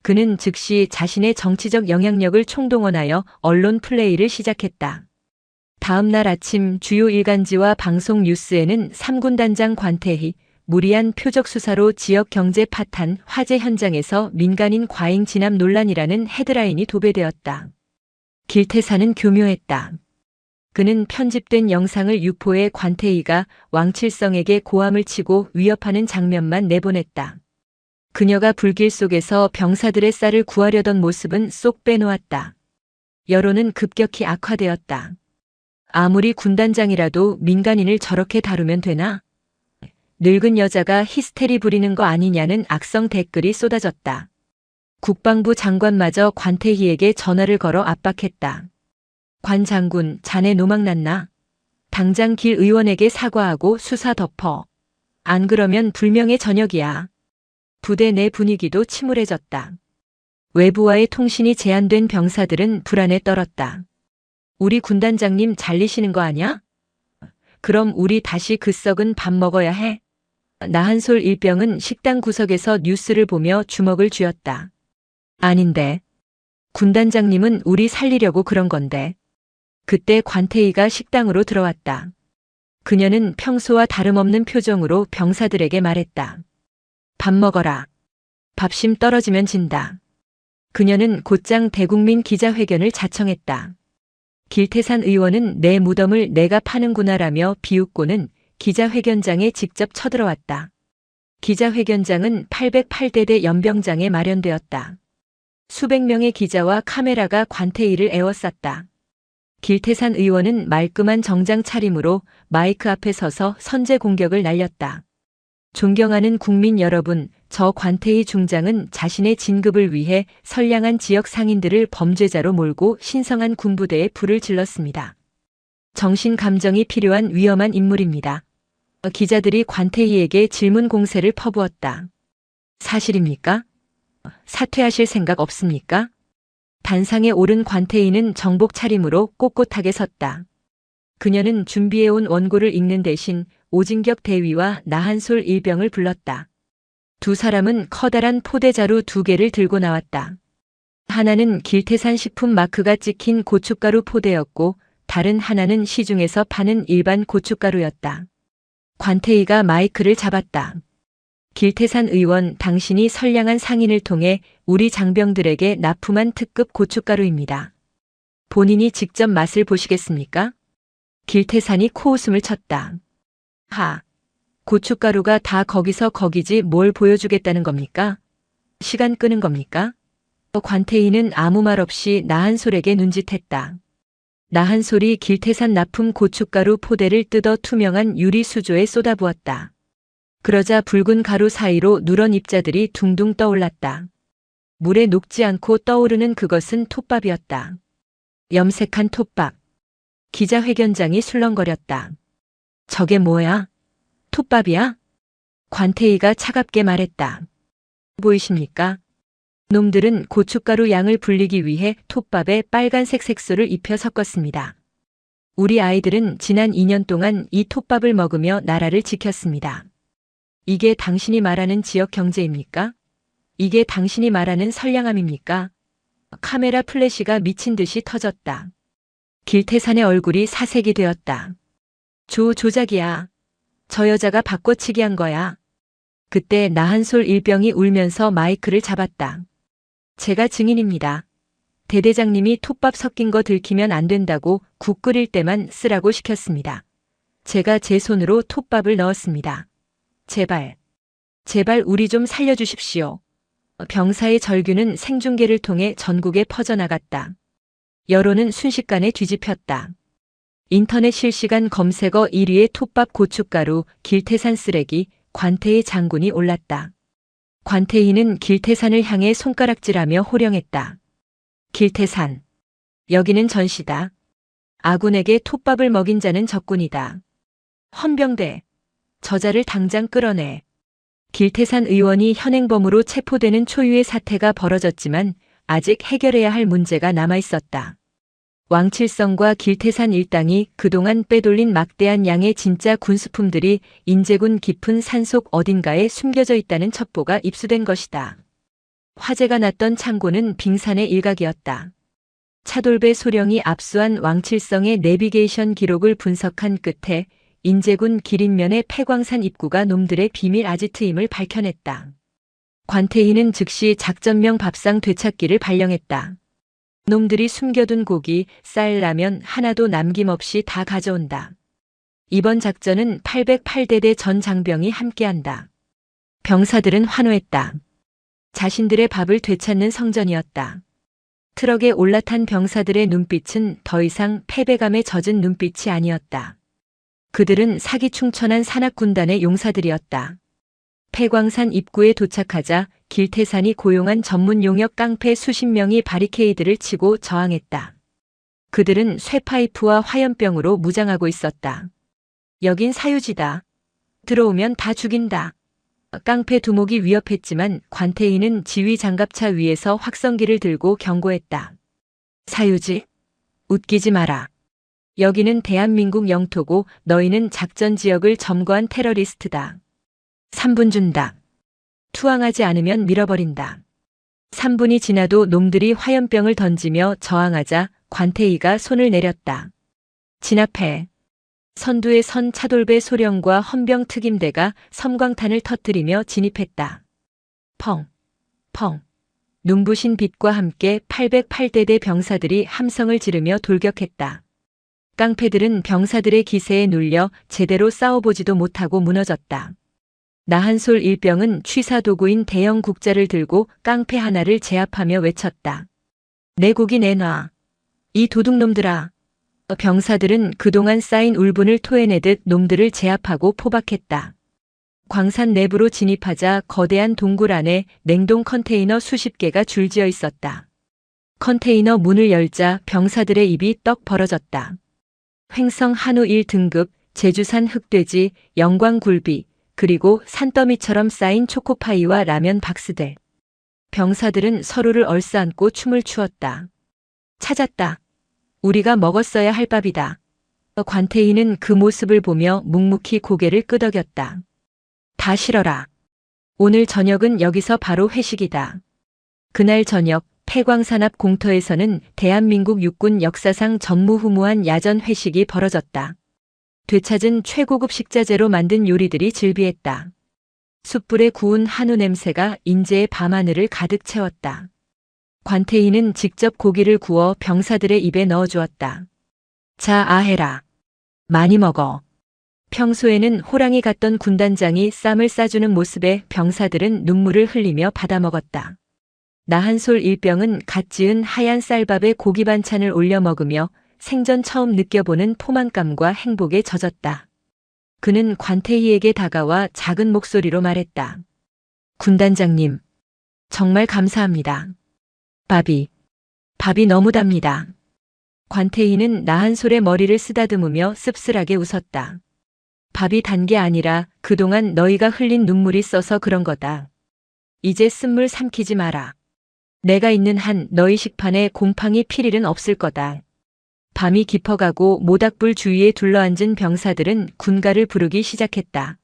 그는 즉시 자신의 정치적 영향력을 총동원하여 언론 플레이를 시작했다. 다음 날 아침 주요 일간지와 방송 뉴스에는 3군 단장 관태희, 무리한 표적 수사로 지역 경제 파탄, 화재 현장에서 민간인 과잉 진압 논란이라는 헤드라인이 도배되었다. 길태산은 교묘했다. 그는 편집된 영상을 유포해 관태희가 왕칠성에게 고함을 치고 위협하는 장면만 내보냈다. 그녀가 불길 속에서 병사들의 쌀을 구하려던 모습은 쏙 빼놓았다. 여론은 급격히 악화되었다. 아무리 군단장이라도 민간인을 저렇게 다루면 되나? 늙은 여자가 히스테리 부리는 거 아니냐는 악성 댓글이 쏟아졌다. 국방부 장관마저 관태희에게 전화를 걸어 압박했다. 관 장군, 자네 노망났나? 당장 길 의원에게 사과하고 수사 덮어. 안 그러면 불명예 전역이야. 부대 내 분위기도 침울해졌다. 외부와의 통신이 제한된 병사들은 불안에 떨었다. 우리 군단장님 잘리시는 거 아냐? 그럼 우리 다시 그 썩은 밥 먹어야 해? 나한솔 일병은 식당 구석에서 뉴스를 보며 주먹을 쥐었다. 아닌데. 군단장님은 우리 살리려고 그런 건데. 그때 관태희가 식당으로 들어왔다. 그녀는 평소와 다름없는 표정으로 병사들에게 말했다. 밥 먹어라. 밥심 떨어지면 진다. 그녀는 곧장 대국민 기자회견을 자청했다. 길태산 의원은 내 무덤을 내가 파는구나라며 비웃고는 기자회견장에 직접 쳐들어왔다. 기자회견장은 808대대 연병장에 마련되었다. 수백 명의 기자와 카메라가 관태희를 에워쌌다. 길태산 의원은 말끔한 정장 차림으로 마이크 앞에 서서 선제 공격을 날렸다. 존경하는 국민 여러분, 저 관태희 중장은 자신의 진급을 위해 선량한 지역 상인들을 범죄자로 몰고 신성한 군부대에 불을 질렀습니다. 정신 감정이 필요한 위험한 인물입니다. 기자들이 관태희에게 질문 공세를 퍼부었다. 사실입니까? 사퇴하실 생각 없습니까? 단상에 오른 관태희는 정복 차림으로 꼿꼿하게 섰다. 그녀는 준비해온 원고를 읽는 대신 오진격 대위와 나한솔 일병을 불렀다. 두 사람은 커다란 포대자루 2개를 들고 나왔다. 하나는 길태산 식품 마크가 찍힌 고춧가루 포대였고 다른 하나는 시중에서 파는 일반 고춧가루였다. 관태희가 마이크를 잡았다. 길태산 의원, 당신이 선량한 상인을 통해 우리 장병들에게 납품한 특급 고춧가루입니다. 본인이 직접 맛을 보시겠습니까? 길태산이 코웃음을 쳤다. 하, 고춧가루가 다 거기서 거기지 뭘 보여주겠다는 겁니까? 시간 끄는 겁니까? 관태희는 아무 말 없이 나한솔에게 눈짓했다. 나한솔이 길태산 납품 고춧가루 포대를 뜯어 투명한 유리 수조에 쏟아부었다. 그러자 붉은 가루 사이로 누런 입자들이 둥둥 떠올랐다. 물에 녹지 않고 떠오르는 그것은 톱밥이었다. 염색한 톱밥. 기자회견장이 술렁거렸다. 저게 뭐야? 톱밥이야? 관태희가 차갑게 말했다. 보이십니까? 놈들은 고춧가루 양을 불리기 위해 톱밥에 빨간색 색소를 입혀 섞었습니다. 우리 아이들은 지난 2년 동안 이 톱밥을 먹으며 나라를 지켰습니다. 이게 당신이 말하는 지역 경제입니까? 이게 당신이 말하는 선량함입니까? 카메라 플래시가 미친 듯이 터졌다. 길태산의 얼굴이 사색이 되었다. 조작이야. 저 여자가 바꿔치기 한 거야. 그때 나한솔 일병이 울면서 마이크를 잡았다. 제가 증인입니다. 대대장님이 톱밥 섞인 거 들키면 안 된다고 국 끓일 때만 쓰라고 시켰습니다. 제가 제 손으로 톱밥을 넣었습니다. 제발 우리 좀 살려주십시오. 병사의 절규는 생중계를 통해 전국에 퍼져나갔다. 여론은 순식간에 뒤집혔다. 인터넷 실시간 검색어 1위에 톱밥 고춧가루, 길태산 쓰레기, 관태희 장군이 올랐다. 관태희는 길태산을 향해 손가락질하며 호령했다. 길태산. 여기는 전시다. 아군에게 톱밥을 먹인 자는 적군이다. 헌병대, 저자를 당장 끌어내. 길태산 의원이 현행범으로 체포되는 초유의 사태가 벌어졌지만 아직 해결해야 할 문제가 남아 있었다. 왕칠성과 길태산 일당이 그동안 빼돌린 막대한 양의 진짜 군수품들이 인제군 깊은 산속 어딘가에 숨겨져 있다는 첩보가 입수된 것이다. 화재가 났던 창고는 빙산의 일각이었다. 차돌배 소령이 압수한 왕칠성의 내비게이션 기록을 분석한 끝에 인제군 기린면의 폐광산 입구가 놈들의 비밀 아지트임을 밝혀냈다. 관태희는 즉시 작전명 밥상 되찾기를 발령했다. 놈들이 숨겨둔 고기, 쌀, 라면 하나도 남김없이 다 가져온다. 이번 작전은 808대대 전 장병이 함께한다. 병사들은 환호했다. 자신들의 밥을 되찾는 성전이었다. 트럭에 올라탄 병사들의 눈빛은 더 이상 패배감에 젖은 눈빛이 아니었다. 그들은 사기충천한 산악군단의 용사들이었다. 폐광산 입구에 도착하자 길태산이 고용한 전문 용역 깡패 수십 명이 바리케이드를 치고 저항했다. 그들은 쇠파이프와 화염병으로 무장하고 있었다. 여긴 사유지다. 들어오면 다 죽인다. 깡패 두목이 위협했지만 관태희는 지휘 장갑차 위에서 확성기를 들고 경고했다. 사유지? 웃기지 마라. 여기는 대한민국 영토고 너희는 작전 지역을 점거한 테러리스트다. 3분 준다. 투항하지 않으면 밀어버린다. 3분이 지나도 놈들이 화염병을 던지며 저항하자 관태희가 손을 내렸다. 진압해. 선두에 선 차돌배 소령과 헌병 특임대가 섬광탄을 터뜨리며 진입했다. 펑, 펑. 눈부신 빛과 함께 808대대 병사들이 함성을 지르며 돌격했다. 깡패들은 병사들의 기세에 눌려 제대로 싸워보지도 못하고 무너졌다. 나한솔 일병은 취사도구인 대형 국자를 들고 깡패 하나를 제압하며 외쳤다. 내 고기 내놔. 이 도둑놈들아. 병사들은 그동안 쌓인 울분을 토해내듯 놈들을 제압하고 포박했다. 광산 내부로 진입하자 거대한 동굴 안에 냉동 컨테이너 수십 개가 줄지어 있었다. 컨테이너 문을 열자 병사들의 입이 떡 벌어졌다. 횡성 한우 1등급, 제주산 흑돼지, 영광굴비, 그리고 산더미처럼 쌓인 초코파이와 라면 박스들. 병사들은 서로를 얼싸안고 춤을 추었다. 찾았다. 우리가 먹었어야 할 밥이다. 관태희는 그 모습을 보며 묵묵히 고개를 끄덕였다. 다 실어라. 오늘 저녁은 여기서 바로 회식이다. 그날 저녁 폐광산 앞 공터에서는 대한민국 육군 역사상 전무후무한 야전 회식이 벌어졌다. 되찾은 최고급 식자재로 만든 요리들이 즐비했다. 숯불에 구운 한우 냄새가 인제의 밤하늘을 가득 채웠다. 관태희는 직접 고기를 구워 병사들의 입에 넣어주었다. 자, 아해라. 많이 먹어. 평소에는 호랑이 같던 군단장이 쌈을 싸주는 모습에 병사들은 눈물을 흘리며 받아먹었다. 나한솔 일병은 갓 지은 하얀 쌀밥에 고기 반찬을 올려 먹으며 생전 처음 느껴보는 포만감과 행복에 젖었다. 그는 관태희에게 다가와 작은 목소리로 말했다. 군단장님, 정말 감사합니다. 밥이 너무 답니다. 관태희는 나한솔의 머리를 쓰다듬으며 씁쓸하게 웃었다. 밥이 단 게 아니라 그동안 너희가 흘린 눈물이 써서 그런 거다. 이제 쓴물 삼키지 마라. 내가 있는 한 너희 식판에 곰팡이 필 일은 없을 거다. 밤이 깊어가고 모닥불 주위에 둘러앉은 병사들은 군가를 부르기 시작했다.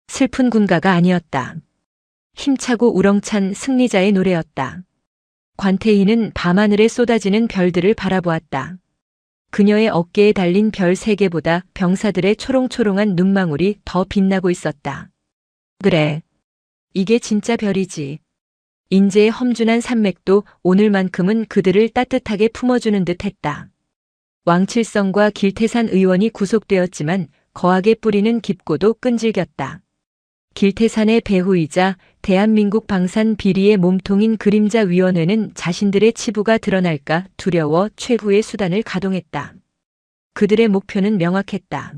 슬픈 군가가 아니었다. 힘차고 우렁찬 승리자의 노래였다. 관태희는 밤하늘에 쏟아지는 별들을 바라보았다. 그녀의 어깨에 달린 별 3개보다 병사들의 초롱초롱한 눈망울이 더 빛나고 있었다. 그래. 이게 진짜 별이지. 인제의 험준한 산맥도 오늘만큼은 그들을 따뜻하게 품어주는 듯 했다. 왕칠성과 길태산 의원이 구속되었지만 거악의 뿌리는 깊고도 끈질겼다. 길태산의 배후이자 대한민국 방산 비리의 몸통인 그림자위원회는 자신들의 치부가 드러날까 두려워 최후의 수단을 가동했다. 그들의 목표는 명확했다.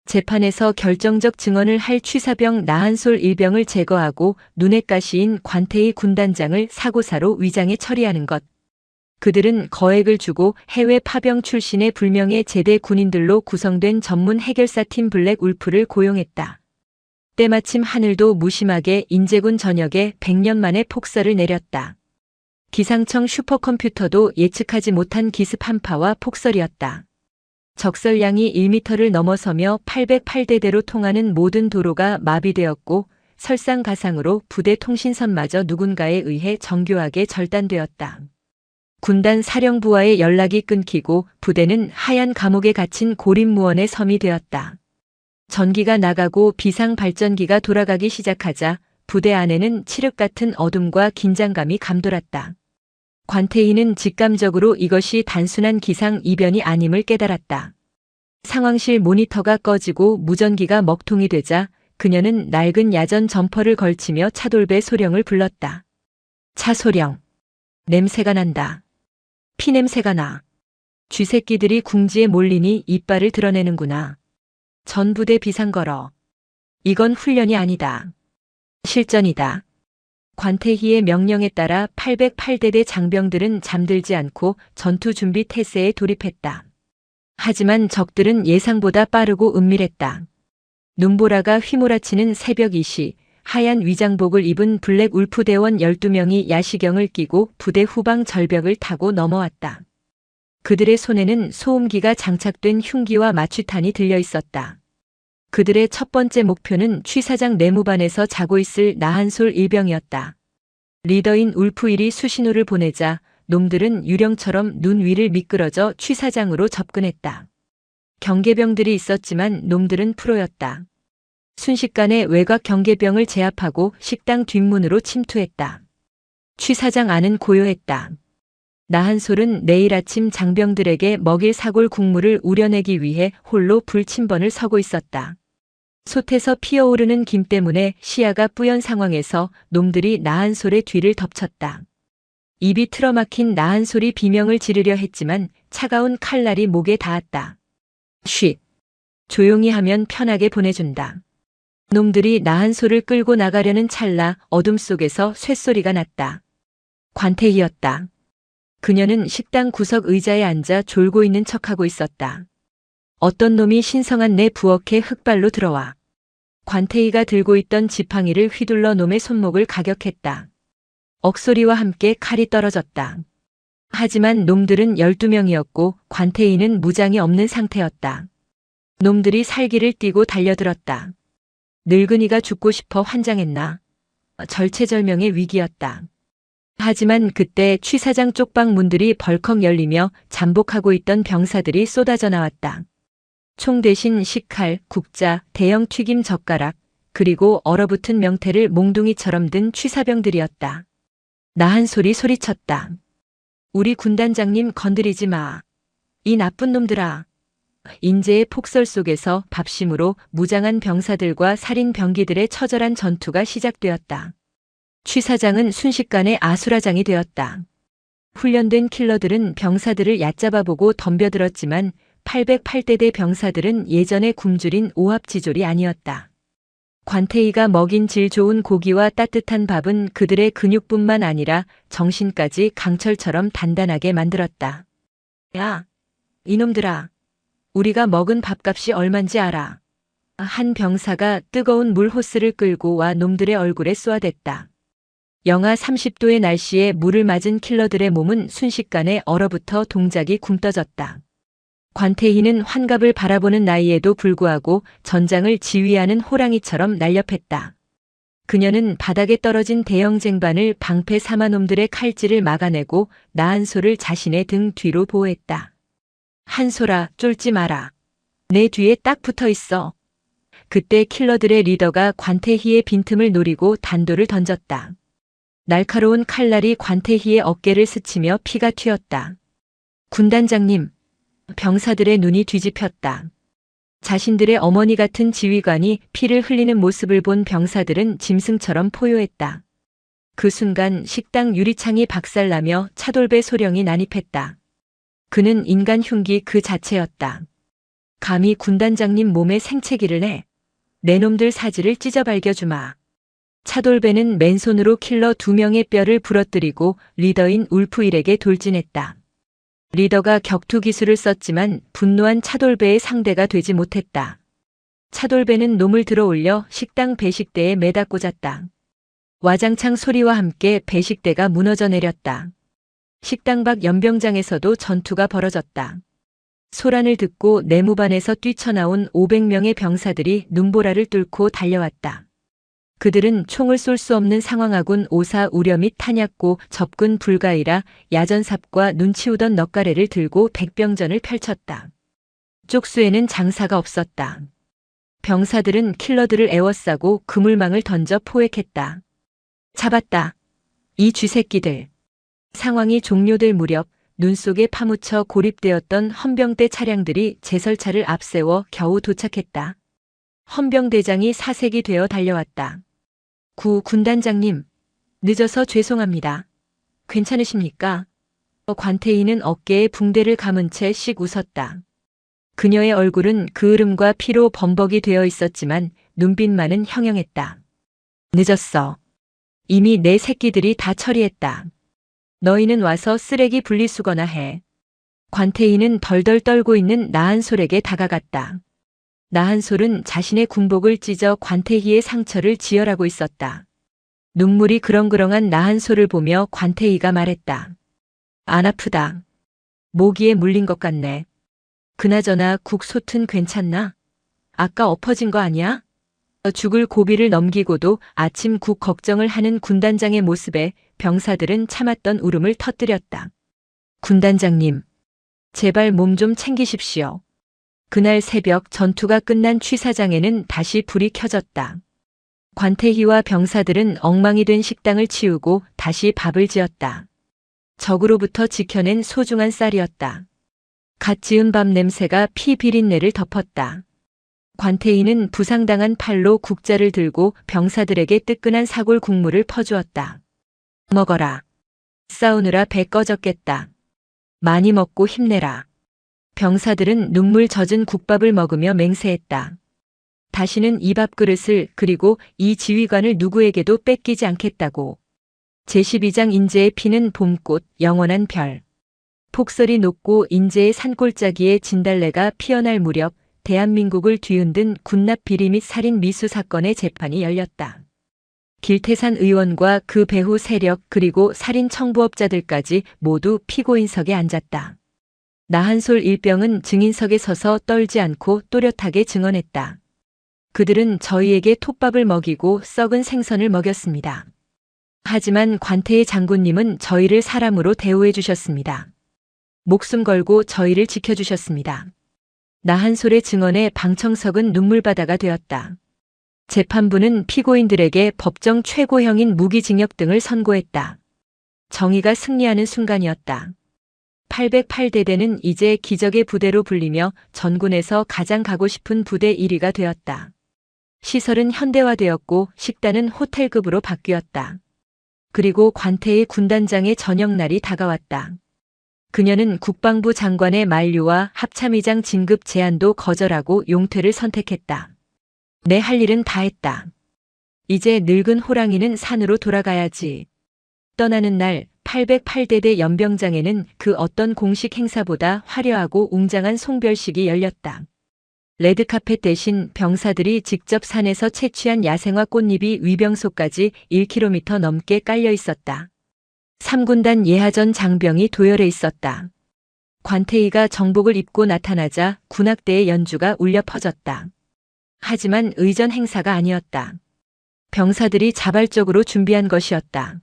재판에서 결정적 증언을 할 취사병 나한솔 일병을 제거하고 눈엣가시인 관태희 군단장을 사고사로 위장해 처리하는 것. 그들은 거액을 주고 해외 파병 출신의 불명예 제대 군인들로 구성된 전문 해결사팀 블랙 울프를 고용했다. 때마침 하늘도 무심하게 인제군 전역에 100년 만에 폭설을 내렸다. 기상청 슈퍼컴퓨터도 예측하지 못한 기습 한파와 폭설이었다. 적설량이 1m를 넘어서며 808대대로 통하는 모든 도로가 마비되었고 설상가상으로 부대 통신선마저 누군가에 의해 정교하게 절단되었다. 군단 사령부와의 연락이 끊기고 부대는 하얀 감옥에 갇힌 고립무원의 섬이 되었다. 전기가 나가고 비상발전기가 돌아가기 시작하자 부대 안에는 칠흑 같은 어둠과 긴장감이 감돌았다. 관태희는 직감적으로 이것이 단순한 기상 이변이 아님을 깨달았다. 상황실 모니터가 꺼지고 무전기가 먹통이 되자 그녀는 낡은 야전 점퍼를 걸치며 차돌배 소령을 불렀다. 차 소령. 냄새가 난다. 피냄새가 나. 쥐새끼들이 궁지에 몰리니 이빨을 드러내는구나. 전부대 비상 걸어. 이건 훈련이 아니다. 실전이다. 관태희의 명령에 따라 808대대 장병들은 잠들지 않고 전투 준비 태세에 돌입했다. 하지만 적들은 예상보다 빠르고 은밀했다. 눈보라가 휘몰아치는 새벽 2시, 하얀 위장복을 입은 블랙 울프 대원 12명이 야시경을 끼고 부대 후방 절벽을 타고 넘어왔다. 그들의 손에는 소음기가 장착된 흉기와 마취탄이 들려 있었다. 그들의 첫 번째 목표는 취사장 내무반에서 자고 있을 나한솔 일병이었다. 리더인 울프1이 수신호를 보내자 놈들은 유령처럼 눈 위를 미끄러져 취사장으로 접근했다. 경계병들이 있었지만 놈들은 프로였다. 순식간에 외곽 경계병을 제압하고 식당 뒷문으로 침투했다. 취사장 안은 고요했다. 나한솔은 내일 아침 장병들에게 먹일 사골 국물을 우려내기 위해 홀로 불침번을 서고 있었다. 솥에서 피어오르는 김 때문에 시야가 뿌연 상황에서 놈들이 나한솔의 뒤를 덮쳤다. 입이 틀어막힌 나한솔이 비명을 지르려 했지만 차가운 칼날이 목에 닿았다. 쉿. 조용히 하면 편하게 보내준다. 놈들이 나한솔을 끌고 나가려는 찰나 어둠 속에서 쇳소리가 났다. 관태희였다. 그녀는 식당 구석 의자에 앉아 졸고 있는 척하고 있었다. 어떤 놈이 신성한 내 부엌에 흑발로 들어와 관태희가 들고 있던 지팡이를 휘둘러 놈의 손목을 가격했다. 억소리와 함께 칼이 떨어졌다. 하지만 놈들은 12명이었고 관태희는 무장이 없는 상태였다. 놈들이 살기를 띠고 달려들었다. 늙은이가 죽고 싶어 환장했나? 절체절명의 위기였다. 하지만 그때 취사장 쪽방 문들이 벌컥 열리며 잠복하고 있던 병사들이 쏟아져 나왔다. 총 대신 식칼, 국자, 대형 튀김 젓가락, 그리고 얼어붙은 명태를 몽둥이처럼 든 취사병들이었다. 나한솔이 소리쳤다. 우리 군단장님 건드리지 마. 이 나쁜 놈들아. 인제의 폭설 속에서 밥심으로 무장한 병사들과 살인 병기들의 처절한 전투가 시작되었다. 취사장은 순식간에 아수라장이 되었다. 훈련된 킬러들은 병사들을 얕잡아보고 덤벼들었지만 808대대 병사들은 예전의 굶주린 오합지졸이 아니었다. 관태희가 먹인 질 좋은 고기와 따뜻한 밥은 그들의 근육뿐만 아니라 정신까지 강철처럼 단단하게 만들었다. 야, 이놈들아. 우리가 먹은 밥값이 얼만지 알아. 한 병사가 뜨거운 물 호스를 끌고 와 놈들의 얼굴에 쏘아댔다. 영하 30도의 날씨에 물을 맞은 킬러들의 몸은 순식간에 얼어붙어 동작이 굼떠졌다. 관태희는 환갑을 바라보는 나이에도 불구하고 전장을 지휘하는 호랑이처럼 날렵했다. 그녀는 바닥에 떨어진 대형 쟁반을 방패 삼아 놈들의 칼질을 막아내고 나한솔을 자신의 등 뒤로 보호했다. 한솔아, 쫄지 마라. 내 뒤에 딱 붙어 있어. 그때 킬러들의 리더가 관태희의 빈틈을 노리고 단도를 던졌다. 날카로운 칼날이 관태희의 어깨를 스치며 피가 튀었다. 군단장님. 병사들의 눈이 뒤집혔다. 자신들의 어머니 같은 지휘관이 피를 흘리는 모습을 본 병사들은 짐승처럼 포효했다. 그 순간 식당 유리창이 박살나며 차돌배 소령이 난입했다. 그는 인간 흉기 그 자체였다. 감히 군단장님 몸에 생채기를 내. 내 놈들 사지를 찢어 발겨주마. 차돌배는 맨손으로 킬러 2명의 뼈를 부러뜨리고 리더인 울프일에게 돌진했다. 리더가 격투 기술을 썼지만 분노한 차돌배의 상대가 되지 못했다. 차돌배는 놈을 들어올려 식당 배식대에 매다 꽂았다. 와장창 소리와 함께 배식대가 무너져 내렸다. 식당 밖 연병장에서도 전투가 벌어졌다. 소란을 듣고 내무반에서 뛰쳐나온 500명의 병사들이 눈보라를 뚫고 달려왔다. 그들은 총을 쏠 수 없는 상황하군 오사 우려 및 탄약고 접근 불가이라 야전삽과 눈치우던 넉가래를 들고 백병전을 펼쳤다. 쪽수에는 장사가 없었다. 병사들은 킬러들을 에워싸고 그물망을 던져 포획했다. 잡았다. 이 쥐새끼들. 상황이 종료될 무렵 눈 속에 파묻혀 고립되었던 헌병대 차량들이 제설차를 앞세워 겨우 도착했다. 헌병대장이 사색이 되어 달려왔다. 구 군단장님, 늦어서 죄송합니다. 괜찮으십니까? 관태희는 어깨에 붕대를 감은 채 씩 웃었다. 그녀의 얼굴은 그을음과 피로 범벅이 되어 있었지만 눈빛만은 형형했다. 늦었어. 이미 내 새끼들이 다 처리했다. 너희는 와서 쓰레기 분리수거나 해. 관태희는 덜덜 떨고 있는 나한솔에게 다가갔다. 나한솔은 자신의 군복을 찢어 관태희의 상처를 지혈하고 있었다. 눈물이 그렁그렁한 나한솔을 보며 관태희가 말했다. 안 아프다. 모기에 물린 것 같네. 그나저나 국소튼 괜찮나? 아까 엎어진 거 아니야? 죽을 고비를 넘기고도 아침 국 걱정을 하는 군단장의 모습에 병사들은 참았던 울음을 터뜨렸다. 군단장님, 제발 몸 좀 챙기십시오. 그날 새벽 전투가 끝난 취사장에는 다시 불이 켜졌다. 관태희와 병사들은 엉망이 된 식당을 치우고 다시 밥을 지었다. 적으로부터 지켜낸 소중한 쌀이었다. 갓 지은 밥 냄새가 피 비린내를 덮었다. 관태희는 부상당한 팔로 국자를 들고 병사들에게 뜨끈한 사골 국물을 퍼주었다. 먹어라. 싸우느라 배 꺼졌겠다. 많이 먹고 힘내라. 병사들은 눈물 젖은 국밥을 먹으며 맹세했다. 다시는 이 밥그릇을 그리고 이 지휘관을 누구에게도 뺏기지 않겠다고. 제12장 인제의 피는 봄꽃 영원한 별. 폭설이 녹고 인제의 산골짜기에 진달래가 피어날 무렵 대한민국을 뒤흔든 군납 비리 및 살인 미수 사건의 재판이 열렸다. 길태산 의원과 그 배후 세력 그리고 살인 청부업자들까지 모두 피고인석에 앉았다. 나한솔 일병은 증인석에 서서 떨지 않고 또렷하게 증언했다. 그들은 저희에게 톱밥을 먹이고 썩은 생선을 먹였습니다. 하지만 관태의 장군님은 저희를 사람으로 대우해 주셨습니다. 목숨 걸고 저희를 지켜주셨습니다. 나한솔의 증언에 방청석은 눈물바다가 되었다. 재판부는 피고인들에게 법정 최고형인 무기징역 등을 선고했다. 정의가 승리하는 순간이었다. 808대대는 이제 기적의 부대로 불리며 전군에서 가장 가고 싶은 부대 1위가 되었다. 시설은 현대화되었고 식단은 호텔급으로 바뀌었다. 그리고 관태의 군단장의 저녁날이 다가왔다. 그녀는 국방부 장관의 만류와 합참의장 진급 제안도 거절하고 용퇴를 선택했다. 내 할 일은 다 했다. 이제 늙은 호랑이는 산으로 돌아가야지. 떠나는 날 808대대 연병장에는 그 어떤 공식 행사보다 화려하고 웅장한 송별식이 열렸다. 레드카펫 대신 병사들이 직접 산에서 채취한 야생화 꽃잎이 위병소까지 1km 넘게 깔려 있었다. 3군단 예하전 장병이 도열해 있었다. 관태희가 정복을 입고 나타나자 군악대의 연주가 울려 퍼졌다. 하지만 의전 행사가 아니었다. 병사들이 자발적으로 준비한 것이었다.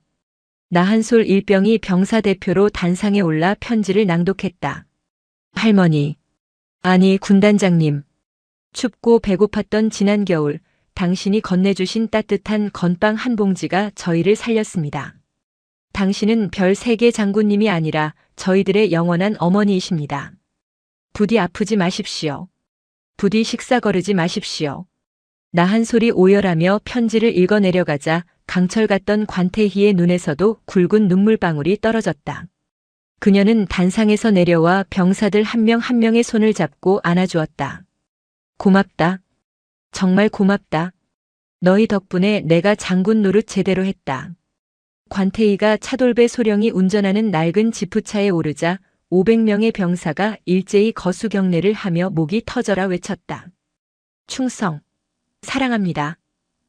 나한솔 일병이 병사 대표로 단상에 올라 편지를 낭독했다. 할머니, 아니 군단장님, 춥고 배고팠던 지난 겨울 당신이 건네주신 따뜻한 건빵 한 봉지가 저희를 살렸습니다. 당신은 별 3개 장군님이 아니라 저희들의 영원한 어머니이십니다. 부디 아프지 마십시오. 부디 식사 거르지 마십시오. 나한솔이 오열하며 편지를 읽어내려가자 강철 같던 관태희의 눈에서도 굵은 눈물방울이 떨어졌다. 그녀는 단상에서 내려와 병사들 한 명 한 명의 손을 잡고 안아주었다. 고맙다. 정말 고맙다. 너희 덕분에 내가 장군 노릇 제대로 했다. 관태이가 차돌배 소령이 운전하는 낡은 지프차에 오르자 500명의 병사가 일제히 거수 경례를 하며 목이 터져라 외쳤다. 충성. 사랑합니다.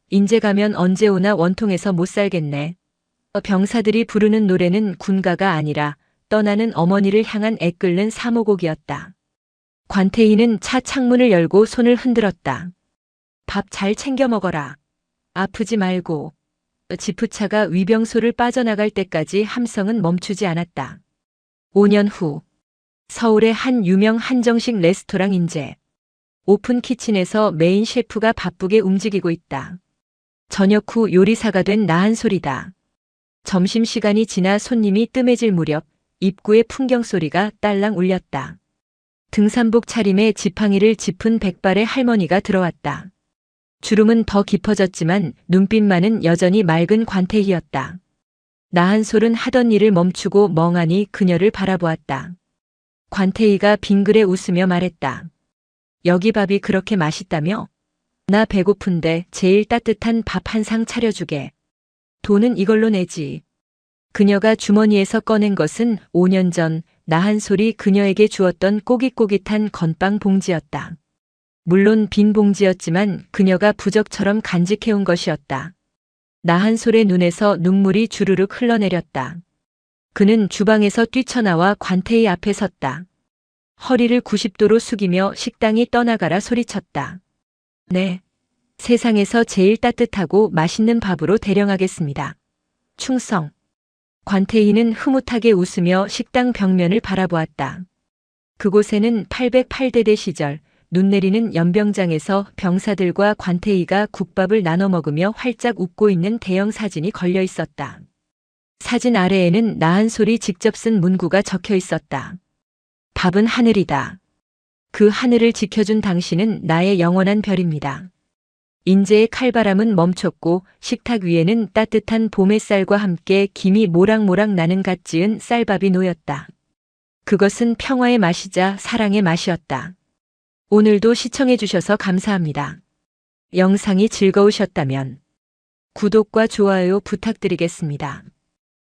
인제 가면 언제 오나 원통해서 못 살겠네. 병사들이 부르는 노래는 군가가 아니라 떠나는 어머니를 향한 애끓는 사모곡이었다. 관태이는 차 창문을 열고 손을 흔들었다. 밥 잘 챙겨 먹어라. 아프지 말고. 지프차가 위병소를 빠져나갈 때까지 함성은 멈추지 않았다. 5년 후 서울의 한 유명 한정식 레스토랑 인제 오픈 키친에서 메인 셰프가 바쁘게 움직이고 있다. 저녁 후 요리사가 된 나한솔이다. 점심시간이 지나 손님이 뜸해질 무렵 입구의 풍경소리가 딸랑 울렸다. 등산복 차림에 지팡이를 짚은 백발의 할머니가 들어왔다. 주름은 더 깊어졌지만 눈빛만은 여전히 맑은 관태희였다. 나한솔은 하던 일을 멈추고 멍하니 그녀를 바라보았다. 관태희가 빙그레 웃으며 말했다. 여기 밥이 그렇게 맛있다며? 나 배고픈데 제일 따뜻한 밥 한 상 차려주게. 돈은 이걸로 내지. 그녀가 주머니에서 꺼낸 것은 5년 전 나한솔이 그녀에게 주었던 꼬깃꼬깃한 건빵 봉지였다. 물론 빈 봉지였지만 그녀가 부적처럼 간직해온 것이었다. 나한솔의 눈에서 눈물이 주르륵 흘러내렸다. 그는 주방에서 뛰쳐나와 관태희 앞에 섰다. 허리를 90도로 숙이며 식당이 떠나가라 소리쳤다. 네. 세상에서 제일 따뜻하고 맛있는 밥으로 대령하겠습니다. 충성. 관태희는 흐뭇하게 웃으며 식당 벽면을 바라보았다. 그곳에는 808대대 시절 눈 내리는 연병장에서 병사들과 관태희가 국밥을 나눠 먹으며 활짝 웃고 있는 대형 사진이 걸려 있었다. 사진 아래에는 나한솔이 직접 쓴 문구가 적혀 있었다. 밥은 하늘이다. 그 하늘을 지켜준 당신은 나의 영원한 별입니다. 인제의 칼바람은 멈췄고 식탁 위에는 따뜻한 봄햇살과 함께 김이 모락모락 나는 갓 지은 쌀밥이 놓였다. 그것은 평화의 맛이자 사랑의 맛이었다. 오늘도 시청해주셔서 감사합니다. 영상이 즐거우셨다면 구독과 좋아요 부탁드리겠습니다.